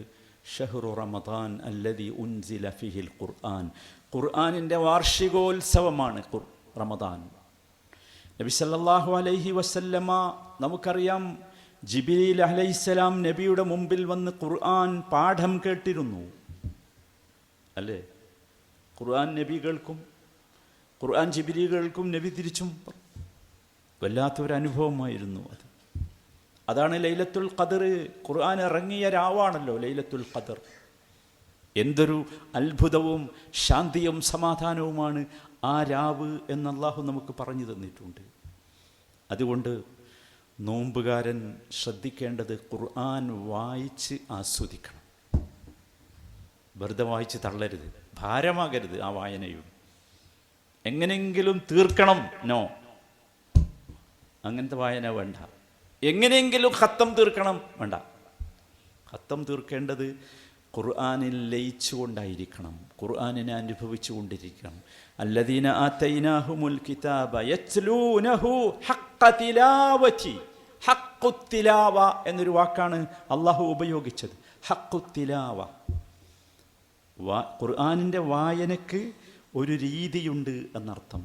ഷഹ്റു റമദാൻ അല്ലദി ഉൻസില ഫിഹിൽ ഖുർആൻ. ഖുർആനിൻ്റെ വാർഷികോത്സവമാണ് റമദാൻ. നബി സല്ലല്ലാഹു അലൈഹി വസല്ലമ, നമുക്കറിയാം, ജിബ്രീൽ അലൈഹിസ്സലാം നബിയുടെ മുമ്പിൽ വന്ന് ഖുർആൻ പാഠം കേട്ടിരുന്നു, അല്ലേ? ഖുർആൻ നബി കേൾക്കും, ഖുർആൻ ജിബ്രീൽ കേൾക്കും, നബി തിരിച്ചും. വല്ലാത്തൊരനുഭവമായിരുന്നു അത്. അതാണ് ലൈലത്തുൽ ഖദർ. ഖുർആൻ ഇറങ്ങിയ രാവാണല്ലോ ലൈലത്തുൽ ഖദർ. എന്തൊരു അത്ഭുതവും ശാന്തിയും സമാധാനവുമാണ് ആ രാവ് എന്ന് അല്ലാഹു നമുക്ക് പറഞ്ഞു തന്നിട്ടുണ്ട്. അതുകൊണ്ട് നോമ്പുകാരൻ ശ്രദ്ധിക്കേണ്ടത് ഖുർആൻ വായിച്ച് ആസ്വദിക്കണം. വെറുതെ വായിച്ച് തള്ളരുത്, ഭാരമാകരുത് ആ വായനയും. എങ്ങനെയെങ്കിലും തീർക്കണം, നോ, അങ്ങനത്തെ വായന വേണ്ട. എങ്ങനെയെങ്കിലും ഖത്തം തീർക്കണം, വേണ്ട. ഖത്തം തീർക്കേണ്ടത് ഖുർആനിൽ ലയിച്ചുകൊണ്ടായിരിക്കണം, ഖുർആനിനെ അനുഭവിച്ചു കൊണ്ടിരിക്കണം. അല്ലദീന ആതൈനാഹുമുൽ കിതാബ യത്ലൂനഹു ഹഖ്ഖ തിലാവതി. ഹഖ്ഖുത്തിലാവ എന്നൊരു വാക്കാണ് അള്ളാഹു ഉപയോഗിച്ചത്. ഹഖ്ഖുത്തിലാവ, ഖുർആനിൻ്റെ വായനക്ക് ഒരു രീതിയുണ്ട് എന്നർത്ഥം.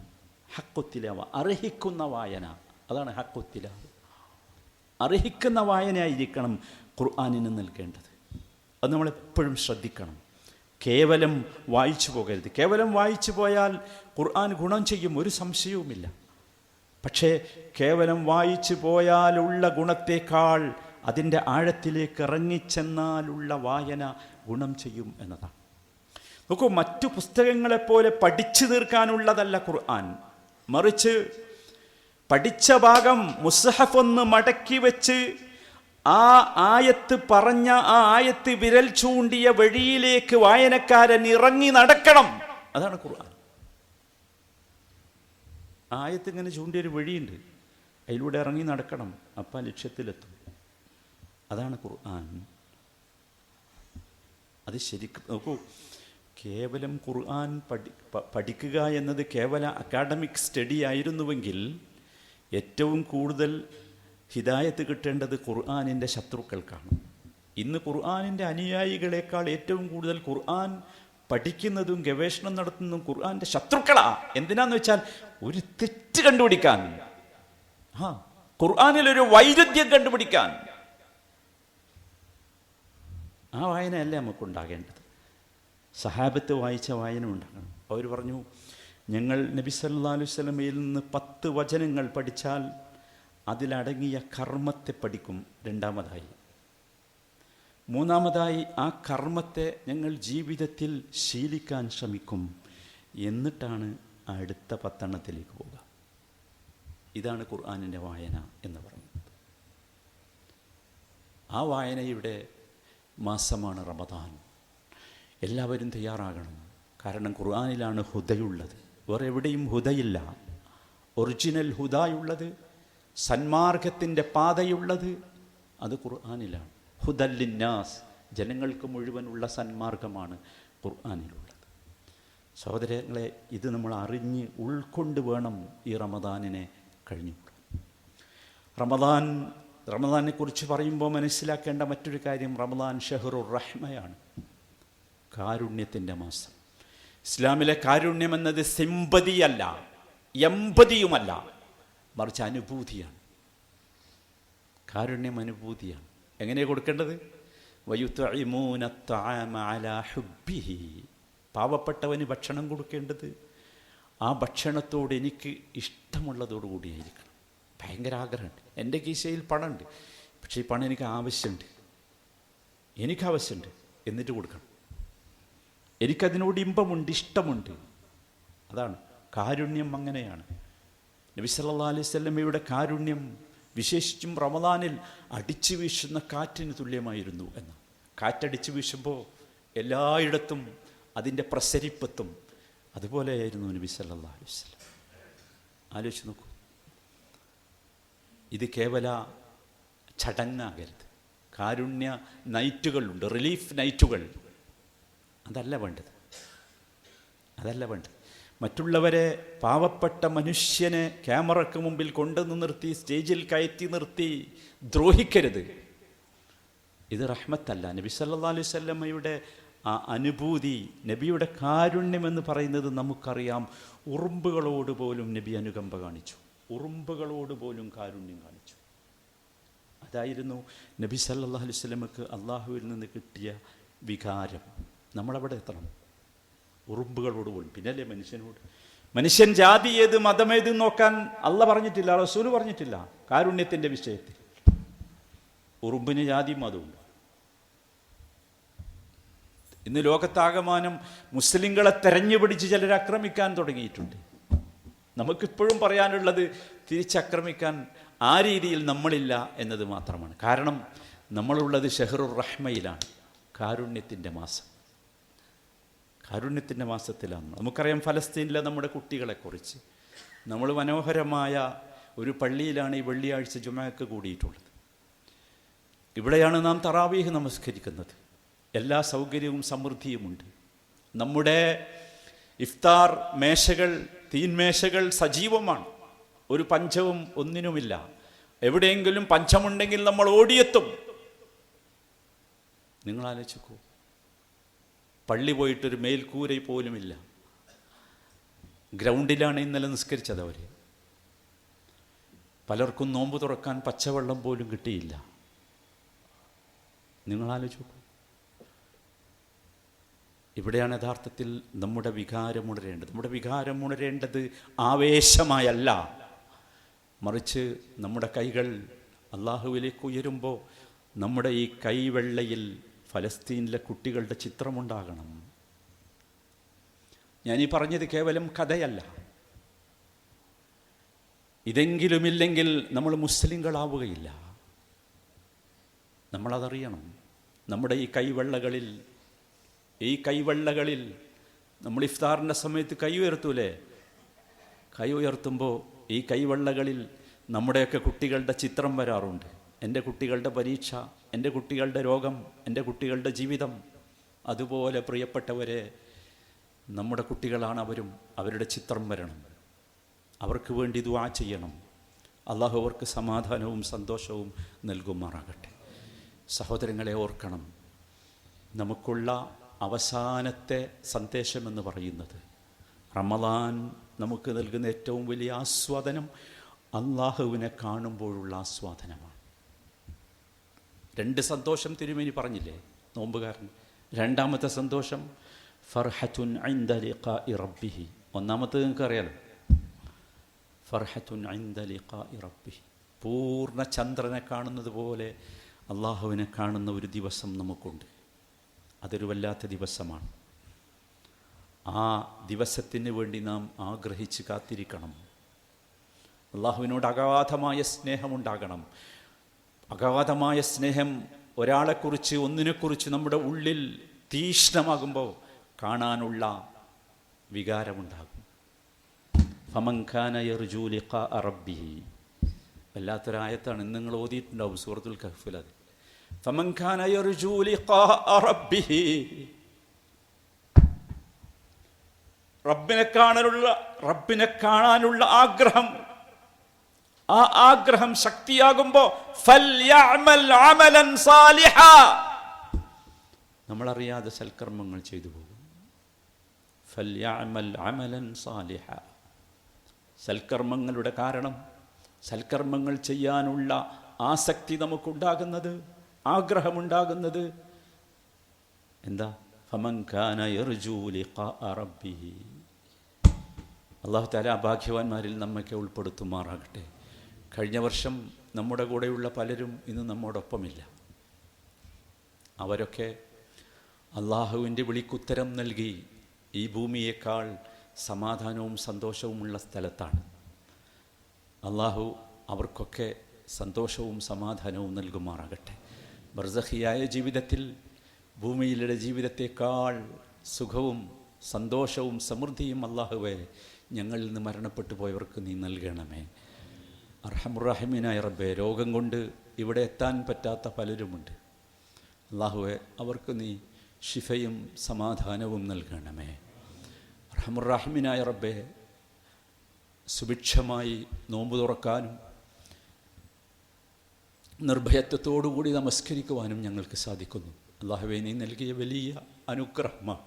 ഹഖ്ഖുത്തിലാവ, അർഹിക്കുന്ന വായന, അതാണ് ഹഖ്ഖുത്തിലാവ. അർഹിക്കുന്ന വായനയായിരിക്കണം ഖുർആനിന് നൽകേണ്ടത്. അത് നമ്മളെപ്പോഴും ശ്രദ്ധിക്കണം. കേവലം വായിച്ചു പോകരുത്. കേവലം വായിച്ചു പോയാൽ ഖുർആൻ ഗുണം ചെയ്യും, ഒരു സംശയവുമില്ല. പക്ഷേ കേവലം വായിച്ചു പോയാലുള്ള ഗുണത്തേക്കാൾ അതിൻ്റെ ആഴത്തിലേക്ക് ഇറങ്ങിച്ചെന്നാലുള്ള വായന ഗുണം ചെയ്യും എന്നതാണ്. നോക്കൂ, മറ്റു പുസ്തകങ്ങളെപ്പോലെ പഠിച്ചു തീർക്കാനുള്ളതല്ല ഖുർആൻ. മറിച്ച് പഠിച്ച ഭാഗം മുസ്ഹഫ് ഒന്ന് മടക്കി വെച്ച് ആ ആയത്ത് പറഞ്ഞ ആ ആയത്ത് വിരൽ ചൂണ്ടിയ വഴിയിലേക്ക് വായനക്കാരൻ ഇറങ്ങി നടക്കണം. അതാണ് ഖുർആൻ. ആയത്ത് ഇങ്ങനെ ചൂണ്ടിയൊരു വഴിയുണ്ട്, അതിലൂടെ ഇറങ്ങി നടക്കണം, അപ്പം ലക്ഷ്യത്തിലെത്തും. അതാണ് ഖുർആൻ. അത് ശരിക്കും നോക്കൂ, കേവലം ഖുർആൻ പഠിക്കുക എന്നത് കേവല അക്കാഡമിക് സ്റ്റഡി ആയിരുന്നുവെങ്കിൽ ഏറ്റവും കൂടുതൽ ഹിദായത്ത് കിട്ടേണ്ടത് ഖുർആനിൻ്റെ ശത്രുക്കൾക്കാണ്. ഇന്ന് ഖുർആനിൻ്റെ അനുയായികളെക്കാൾ ഏറ്റവും കൂടുതൽ ഖുർആൻ പഠിക്കുന്നതും ഗവേഷണം നടത്തുന്നതും ഖുർആൻ്റെ ശത്രുക്കളാ. എന്തിനാന്ന് വെച്ചാൽ ഒരു തെറ്റ് കണ്ടുപിടിക്കാൻ, ഖുർആനിലൊരു വൈരുദ്ധ്യം കണ്ടുപിടിക്കാൻ. ആ വായനയല്ല നമുക്കുണ്ടാകേണ്ടത്. സഹാബത്ത് വായിച്ച വായന ഉണ്ടാകണം. അവർ പറഞ്ഞു, ഞങ്ങൾ നബി സല്ലല്ലാഹു അലൈഹി വസല്ലമയിൽ നിന്ന് 10 വചനങ്ങൾ പഠിച്ചാൽ അതിലടങ്ങിയ കർമ്മത്തെ പഠിക്കും. രണ്ടാമതായി, മൂന്നാമതായി ആ കർമ്മത്തെ ഞങ്ങൾ ജീവിതത്തിൽ ശീലിക്കാൻ ശ്രമിക്കും. എന്നിട്ടാണ് അടുത്ത 10 പോവുക. ഇതാണ് ഖുർആനിൻ്റെ വായന എന്ന് പറയുന്നത്. ആ വായനയുടെ മാസമാണ് റമദാൻ. എല്ലാവരും തയ്യാറാകണം. കാരണം ഖുർആനിലാണ് ഹുദയുള്ളത്, വേറെ എവിടെയും ഹുദയില്ല. ഒറിജിനൽ ഹുദയുള്ളത്, സന്മാർഗത്തിൻ്റെ പാതയുള്ളത് അത് ഖുർആനിലാണ്. ഹുദല്ലിന്നാസ്, ജനങ്ങൾക്ക് മുഴുവനുള്ള സന്മാർഗമാണ് ഖുർആനിലുള്ളത്. സഹോദരങ്ങളെ, ഇത് നമ്മൾ അറിഞ്ഞ് ഉൾക്കൊണ്ട് വേണം ഈ റമദാനിനെ കഴിഞ്ഞുകൂടാൻ. റമദാനെ കുറിച്ച് പറയുമ്പോൾ മനസ്സിലാക്കേണ്ട മറ്റൊരു കാര്യം, റമദാൻ ഷഹ്റുർ റഹ്മയാണ്, കാരുണ്യത്തിൻ്റെ മാസം. ഇസ്ലാമിലെ കാരുണ്യം എന്നത് സിമ്പതിയല്ല, എമ്പതിയുമല്ല, മറിച്ച് അനുഭൂതിയാണ്. കാരുണ്യം അനുഭൂതിയാണ്. എങ്ങനെയാണ് കൊടുക്കേണ്ടത്? വയുത്ഇമൂന അത്അമ അലാ ഹുബ്ബിഹി. പാവപ്പെട്ടവന് ഭക്ഷണം കൊടുക്കേണ്ടത് ആ ഭക്ഷണത്തോട് എനിക്ക് ഇഷ്ടമുള്ളതോടുകൂടിയായിരിക്കണം. ഭയങ്കര ആഗ്രഹമുണ്ട്, എൻ്റെ കീശയിൽ പണമുണ്ട്, പക്ഷേ ഈ പണം എനിക്ക് ആവശ്യമുണ്ട് എന്നിട്ട് കൊടുക്കണം. എനിക്കതിനോട് ഇമ്പമുണ്ട്, ഇഷ്ടമുണ്ട്. അതാണ് കാരുണ്യം. അങ്ങനെയാണ് നബി സല്ലല്ലാഹു അലൈഹി വസല്ലമയുടെ കാരുണ്യം വിശേഷിച്ചും റമദാനിൽ അടിച്ചു വീശുന്ന കാറ്റിന് തുല്യമായിരുന്നു എന്ന്. കാറ്റടിച്ചു വീശുമ്പോൾ എല്ലായിടത്തും അതിൻ്റെ പ്രസരിപ്പെത്തും. അതുപോലെയായിരുന്നു നബി സല്ലല്ലാഹു അലൈഹി വസല്ലം. ആലോചിച്ച് നോക്കൂ, ഇത് കേവല ചടങ്ങാകരുത്. കാരുണ്യ നൈറ്റുകളുണ്ട്, റിലീഫ് നൈറ്റുകൾ. അതല്ല വേണ്ടത്. മറ്റുള്ളവരെ, പാവപ്പെട്ട മനുഷ്യനെ ക്യാമറയ്ക്ക് മുമ്പിൽ കൊണ്ടുവന്ന് നിർത്തി, സ്റ്റേജിൽ കയറ്റി നിർത്തി ദ്രോഹിക്കരുത്. ഇത് റഹ്മത്തല്ല. നബി സല്ലല്ലാഹു അലൈഹി വസല്ലമയുടെ ആ അനുഭൂതി, നബിയുടെ കാരുണ്യമെന്ന് പറയുന്നത് നമുക്കറിയാം. ഉറുമ്പുകളോട് പോലും നബി അനുകമ്പ കാണിച്ചു, ഉറുമ്പുകളോട് പോലും കാരുണ്യം കാണിച്ചു. അതായിരുന്നു നബി സല്ലല്ലാഹു അലൈഹി വസല്ലമക്ക് അള്ളാഹുവിൽ നിന്ന് കിട്ടിയ വികാരം. നമ്മളവിടെ എത്തണം, ഉറുമ്പുകളോട് പോലും. പിന്നല്ലേ മനുഷ്യനോട്. മനുഷ്യൻ ജാതി ഏത് മതമേത് നോക്കാൻ അല്ല പറഞ്ഞിട്ടില്ല, റസൂല് പറഞ്ഞിട്ടില്ല. കാരുണ്യത്തിൻ്റെ വിഷയത്തിൽ ഉറുമ്പിന് ജാതിയും മതമുണ്ട്. ഇന്ന് ലോകത്താകമാനം മുസ്ലിങ്ങളെ തെരഞ്ഞുപിടിച്ച് ചിലർ ആക്രമിക്കാൻ തുടങ്ങിയിട്ടുണ്ട്. നമുക്കിപ്പോഴും പറയാനുള്ളത് തിരിച്ചാക്രമിക്കാൻ ആ രീതിയിൽ നമ്മളില്ല എന്നത് മാത്രമാണ്. കാരണം നമ്മളുള്ളത് ഷഹ്റുർ റഹ്മയിലാണ്, കാരുണ്യത്തിൻ്റെ മാസം. കാരുണ്യത്തിൻ്റെ മാസത്തിലാണ്. നമുക്കറിയാം ഫലസ്തീനിലെ നമ്മുടെ കുട്ടികളെക്കുറിച്ച്. നമ്മൾ മനോഹരമായ ഒരു പള്ളിയിലാണ് ഈ വെള്ളിയാഴ്ച ജുമഅക്ക് കൂടിയിട്ടുള്ളത്. ഇവിടെയാണ് നാം തറാവീഹ് നമസ്കരിക്കുന്നത്. എല്ലാ സൗകര്യവും സമൃദ്ധിയുമുണ്ട്. നമ്മുടെ ഇഫ്താർ മേശകൾ, തീൻമേശകൾ സജീവമാണ്. ഒരു പഞ്ചവും ഒന്നിനുമില്ല. എവിടെയെങ്കിലും പഞ്ചമുണ്ടെങ്കിൽ നമ്മൾ ഓടിയെത്തും. നിങ്ങൾ ആലോചിക്കൂ, പള്ളി പോയിട്ടൊരു മേൽക്കൂര പോലുമില്ല. ഗ്രൗണ്ടിലാണ് ഇന്നലെ നിസ്കരിച്ചത് അവർ. പലർക്കും നോമ്പ് തുറക്കാൻ പച്ചവെള്ളം പോലും കിട്ടിയില്ല. നിങ്ങൾ ആലോചിക്കൂ. ഇവിടെയാണ് യഥാർത്ഥത്തിൽ നമ്മുടെ വികാരം ഉണരേണ്ടത്. നമ്മുടെ വികാരം ഉണരേണ്ടത് ആവേശമായല്ല, മറിച്ച് നമ്മുടെ കൈകൾ അള്ളാഹുവിലേക്ക് ഉയരുമ്പോൾ നമ്മുടെ ഈ കൈവെള്ളയിൽ ഫലസ്തീനിലെ കുട്ടികളുടെ ചിത്രമുണ്ടാകണം. ഞാനീ പറഞ്ഞത് കേവലം കഥയല്ല. ഇതെങ്കിലുമില്ലെങ്കിൽ നമ്മൾ മുസ്ലിങ്ങളാവുകയില്ല. നമ്മളതറിയണം. നമ്മുടെ ഈ കൈവെള്ളകളിൽ നമ്മൾ ഇഫ്താറിൻ്റെ സമയത്ത് കൈ ഉയർത്തൂലേ? കൈ ഉയർത്തുമ്പോൾ ഈ കൈവെള്ളകളിൽ നമ്മുടെയൊക്കെ കുട്ടികളുടെ ചിത്രം വരാറുണ്ട്. എൻ്റെ കുട്ടികളുടെ പരീക്ഷ, എൻ്റെ കുട്ടികളുടെ രോഗം, എൻ്റെ കുട്ടികളുടെ ജീവിതം. അതുപോലെ പ്രിയപ്പെട്ടവരെ, നമ്മുടെ കുട്ടികളാണ് അവരും. അവരുടെ ചിത്രം വരണം. അവർക്ക് വേണ്ടി ദുആ ചെയ്യണം. അള്ളാഹു അവർക്ക് സമാധാനവും സന്തോഷവും നൽകുമാറാകട്ടെ. സഹോദരങ്ങളെ, ഓർക്കണം, നമുക്കുള്ള അവസാനത്തെ സന്ദേശമെന്ന് പറയുന്നത്, റമദാൻ നമുക്ക് നൽകുന്ന ഏറ്റവും വലിയ ആസ്വാദനം അള്ളാഹുവിനെ കാണുമ്പോഴുള്ള ആസ്വാദനമാണ്. 2 സന്തോഷം തിരുമേനി പറഞ്ഞില്ലേ നോമ്പുകാരൻ. രണ്ടാമത്തെ സന്തോഷം ഫർഹത്തുൻ ഇൻദ ലിഖാഇ റബ്ബിഹി. ഒന്നാമത്തെ നിങ്ങൾക്ക് അറിയാലോ, ഫർഹത്തുൻ ഇൻദ ലിഖാഇ റബ്ബിഹി. പൂർണ്ണ ചന്ദ്രനെ കാണുന്നത് പോലെ അള്ളാഹുവിനെ കാണുന്ന ഒരു ദിവസം നമുക്കുണ്ട്. അതൊരു വല്ലാത്ത ദിവസമാണ്. ആ ദിവസത്തിന് വേണ്ടി നാം ആഗ്രഹിച്ച് കാത്തിരിക്കണം. അള്ളാഹുവിനോട് അഗാധമായ സ്നേഹമുണ്ടാകണം. അഗാധമായ സ്നേഹം ഒരാളെക്കുറിച്ച്, ഒന്നിനെക്കുറിച്ച് നമ്മുടെ ഉള്ളിൽ തീഷ്ണമാകുമ്പോൾ കാണാനുള്ള വികാരമുണ്ടാകും. ഫമൻ കാന യർജൂ ലിഖാഅ റബ്ബിഹി. വല്ലാത്തൊരായത്താണ്. നിങ്ങൾ ഓതിയിട്ടുണ്ടാവും സൂറത്തുൽ കഹ്ഫിൽ. അത് ഫമൻ കാന യർജൂ ലിഖാഅ റബ്ബിഹി. റബ്ബിനെ കാണാനുള്ള ആഗ്രഹം, ആ ആഗ്രഹം ശക്തിയാകുമ്പോ ഫൽയഅമൽ അമലൻ സാലിഹാ. നമ്മളറിയാതെ സൽക്കർമ്മങ്ങൾ ചെയ്തു പോകും. ഫൽയഅമൽ അമലൻ സാലിഹാ. സൽക്കർമ്മങ്ങളുടെ കാരണം, സൽക്കർമ്മങ്ങൾ ചെയ്യാനുള്ള ആസക്തി നമുക്കുണ്ടാകുന്നത്, ആഗ്രഹമുണ്ടാകുന്നത് എന്താ? ഫമൻ കാന യർജൂ ലിഖാഅ റബ്ബിഹി. അല്ലാഹു തആല ഭാഗ്യവാന്മാരിൽ നമ്മയൊക്കെ ഉൾപ്പെടുത്തുമാറാകട്ടെ. കഴിഞ്ഞ വർഷം നമ്മുടെ കൂടെയുള്ള പലരും ഇന്ന് നമ്മോടൊപ്പമില്ല. അവരൊക്കെ അള്ളാഹുവിൻ്റെ വിളിക്കുത്തരം നൽകി ഈ ഭൂമിയേക്കാൾ സമാധാനവും സന്തോഷവുമുള്ള സ്ഥലത്താണ്. അള്ളാഹു അവർക്കൊക്കെ സന്തോഷവും സമാധാനവും നൽകുമാറാകട്ടെ. ബർസഖിയായ ജീവിതത്തിൽ ഭൂമിയിലെ ജീവിതത്തേക്കാൾ സുഖവും സന്തോഷവും സമൃദ്ധിയും അള്ളാഹുവേ ഞങ്ങളിൽ നിന്ന് മരണപ്പെട്ടു പോയവർക്ക് നീ നൽകണമേ. അർഹമുറഹിമീനായ റബ്ബേ, രോഗം കൊണ്ട് ഇവിടെ എത്താൻ പറ്റാത്ത പലരുമുണ്ട്. അള്ളാഹുവേ, അവർക്ക് നീ ശിഫയും സമാധാനവും നൽകണമേ. അർഹമുറഹിമീനായ റബ്ബേ, സുഭിക്ഷമായി നോമ്പ് തുറക്കാനും നിർഭയത്വത്തോടുകൂടി നമസ്കരിക്കുവാനും ഞങ്ങൾക്ക് സാധിക്കുന്നു. അള്ളാഹുവേ, നീ നൽകിയ വലിയ അനുഗ്രഹമാണ്.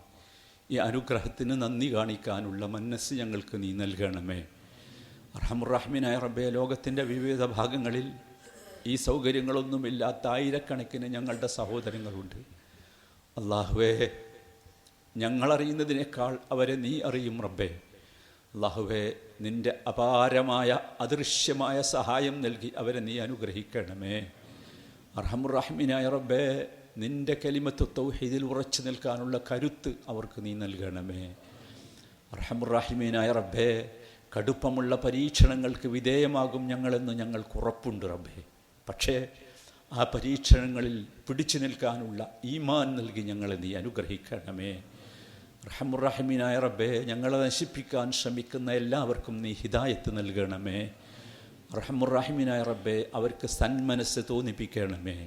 ഈ അനുഗ്രഹത്തിന് നന്ദി കാണിക്കാനുള്ള മനസ്സ് ഞങ്ങൾക്ക് നീ നൽകണമേ. അർഹമുറഹിമീനായ റബ്ബേ, ലോകത്തിൻ്റെ വിവിധ ഭാഗങ്ങളിൽ ഈ സൗകര്യങ്ങളൊന്നുമില്ലാത്ത ആയിരക്കണക്കിന് ഞങ്ങളുടെ സഹോദരങ്ങളുണ്ട്. അള്ളാഹുവേ, ഞങ്ങളറിയുന്നതിനേക്കാൾ അവരെ നീ അറിയും റബ്ബേ. അള്ളാഹുവേ, നിൻ്റെ അപാരമായ അദൃശ്യമായ സഹായം നൽകി അവരെ നീ അനുഗ്രഹിക്കണമേ. അർഹമുറഹിമീനായ റബ്ബേ, നിൻ്റെ കലിമത്ത് തൗഹീദിൽ ഉറച്ചു നിൽക്കാനുള്ള കരുത്ത് അവർക്ക് നീ നൽകണമേ. അർഹമുറഹിമീനായ റബ്ബേ, കടുപ്പമുള്ള പരീക്ഷണങ്ങൾക്ക് വിധേയമാകും ഞങ്ങളെന്ന് ഞങ്ങൾക്ക് ഉറപ്പുണ്ട് റബ്ബേ. പക്ഷേ ആ പരീക്ഷണങ്ങളിൽ പിടിച്ചു നിൽക്കാനുള്ള ഈമാൻ നൽകി ഞങ്ങളെ നീ അനുഗ്രഹിക്കണമേ. റഹമുറഹിമീനായ റബ്ബേ, ഞങ്ങളെ നശിപ്പിക്കാൻ ശ്രമിക്കുന്ന എല്ലാവർക്കും നീ ഹിദായത്ത് നൽകണമേ. റഹമുറഹിമീനായ റബ്ബേ, അവർക്ക് സന്മനസ്സ് തോന്നിപ്പിക്കണമേ.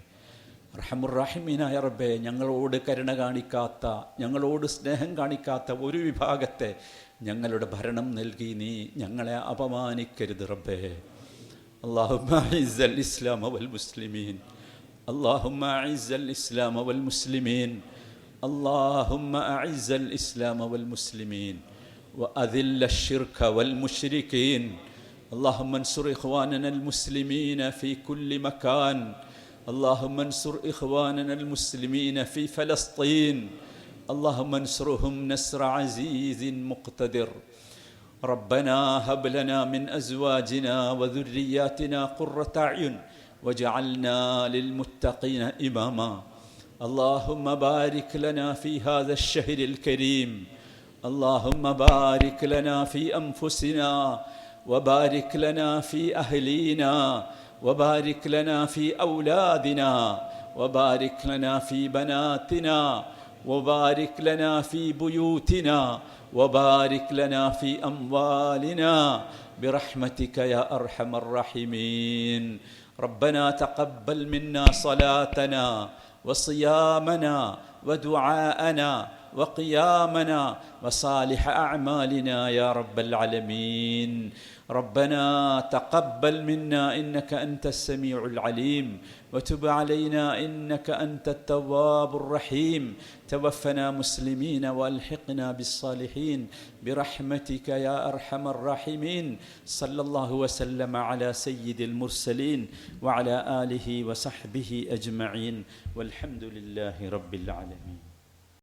റഹമുർ-റഹീമീനായ റബ്ബേ, ഞങ്ങളോട് കരുണ കാണിക്കാത്ത, ഞങ്ങളോട് സ്നേഹം കാണിക്കാത്ത ഒരു വിഭാഗത്തെ ഞങ്ങളുടെ ഭരണം നൽകി നീ ഞങ്ങളെ അപമാനിക്കരുത് റബ്ബേ. അല്ലാഹുമ്മ അഇസ്സൽ ഇസ്ലാമ വൽ മുസ്ലിമീൻ, അല്ലാഹുമ്മ അഇസ്സൽ ഇസ്ലാമ വൽ മുസ്ലിമീൻ, അല്ലാഹുമ്മ അഇസ്സൽ ഇസ്ലാമ വൽ മുസ്ലിമീൻ വഅദില്ല الشرك والمشركين. اللهم انصر إخواننا المسلمين في كل مكان. اللهم انصر إخواننا المسلمين في فلسطين. اللهم انصرهم نصر عزيز مقتدر. ربنا هب لنا من أزواجنا وذرياتنا قرة أعين واجعلنا للمتقين إماما. اللهم بارك لنا في هذا الشهر الكريم. اللهم بارك لنا في أنفسنا وبارك لنا في أهلينا وبارك لنا في أولادنا وبارك لنا في بناتنا وبارك لنا في بيوتنا وبارك لنا في أموالنا برحمتك يا أرحم الراحمين. ربنا تقبل منا صلاتنا وصيامنا ودعاءنا وقيامنا وصالح أعمالنا يا رب العالمين. ربنا تقبل منا إنك أنت السميع العليم وتب علينا إنك أنت التواب الرحيم. توفنا مسلمين والحقنا بالصالحين برحمتك يا أرحم الراحمين. صلى الله وسلم على سيد المرسلين وعلى آله وصحبه أجمعين والحمد لله رب العالمين.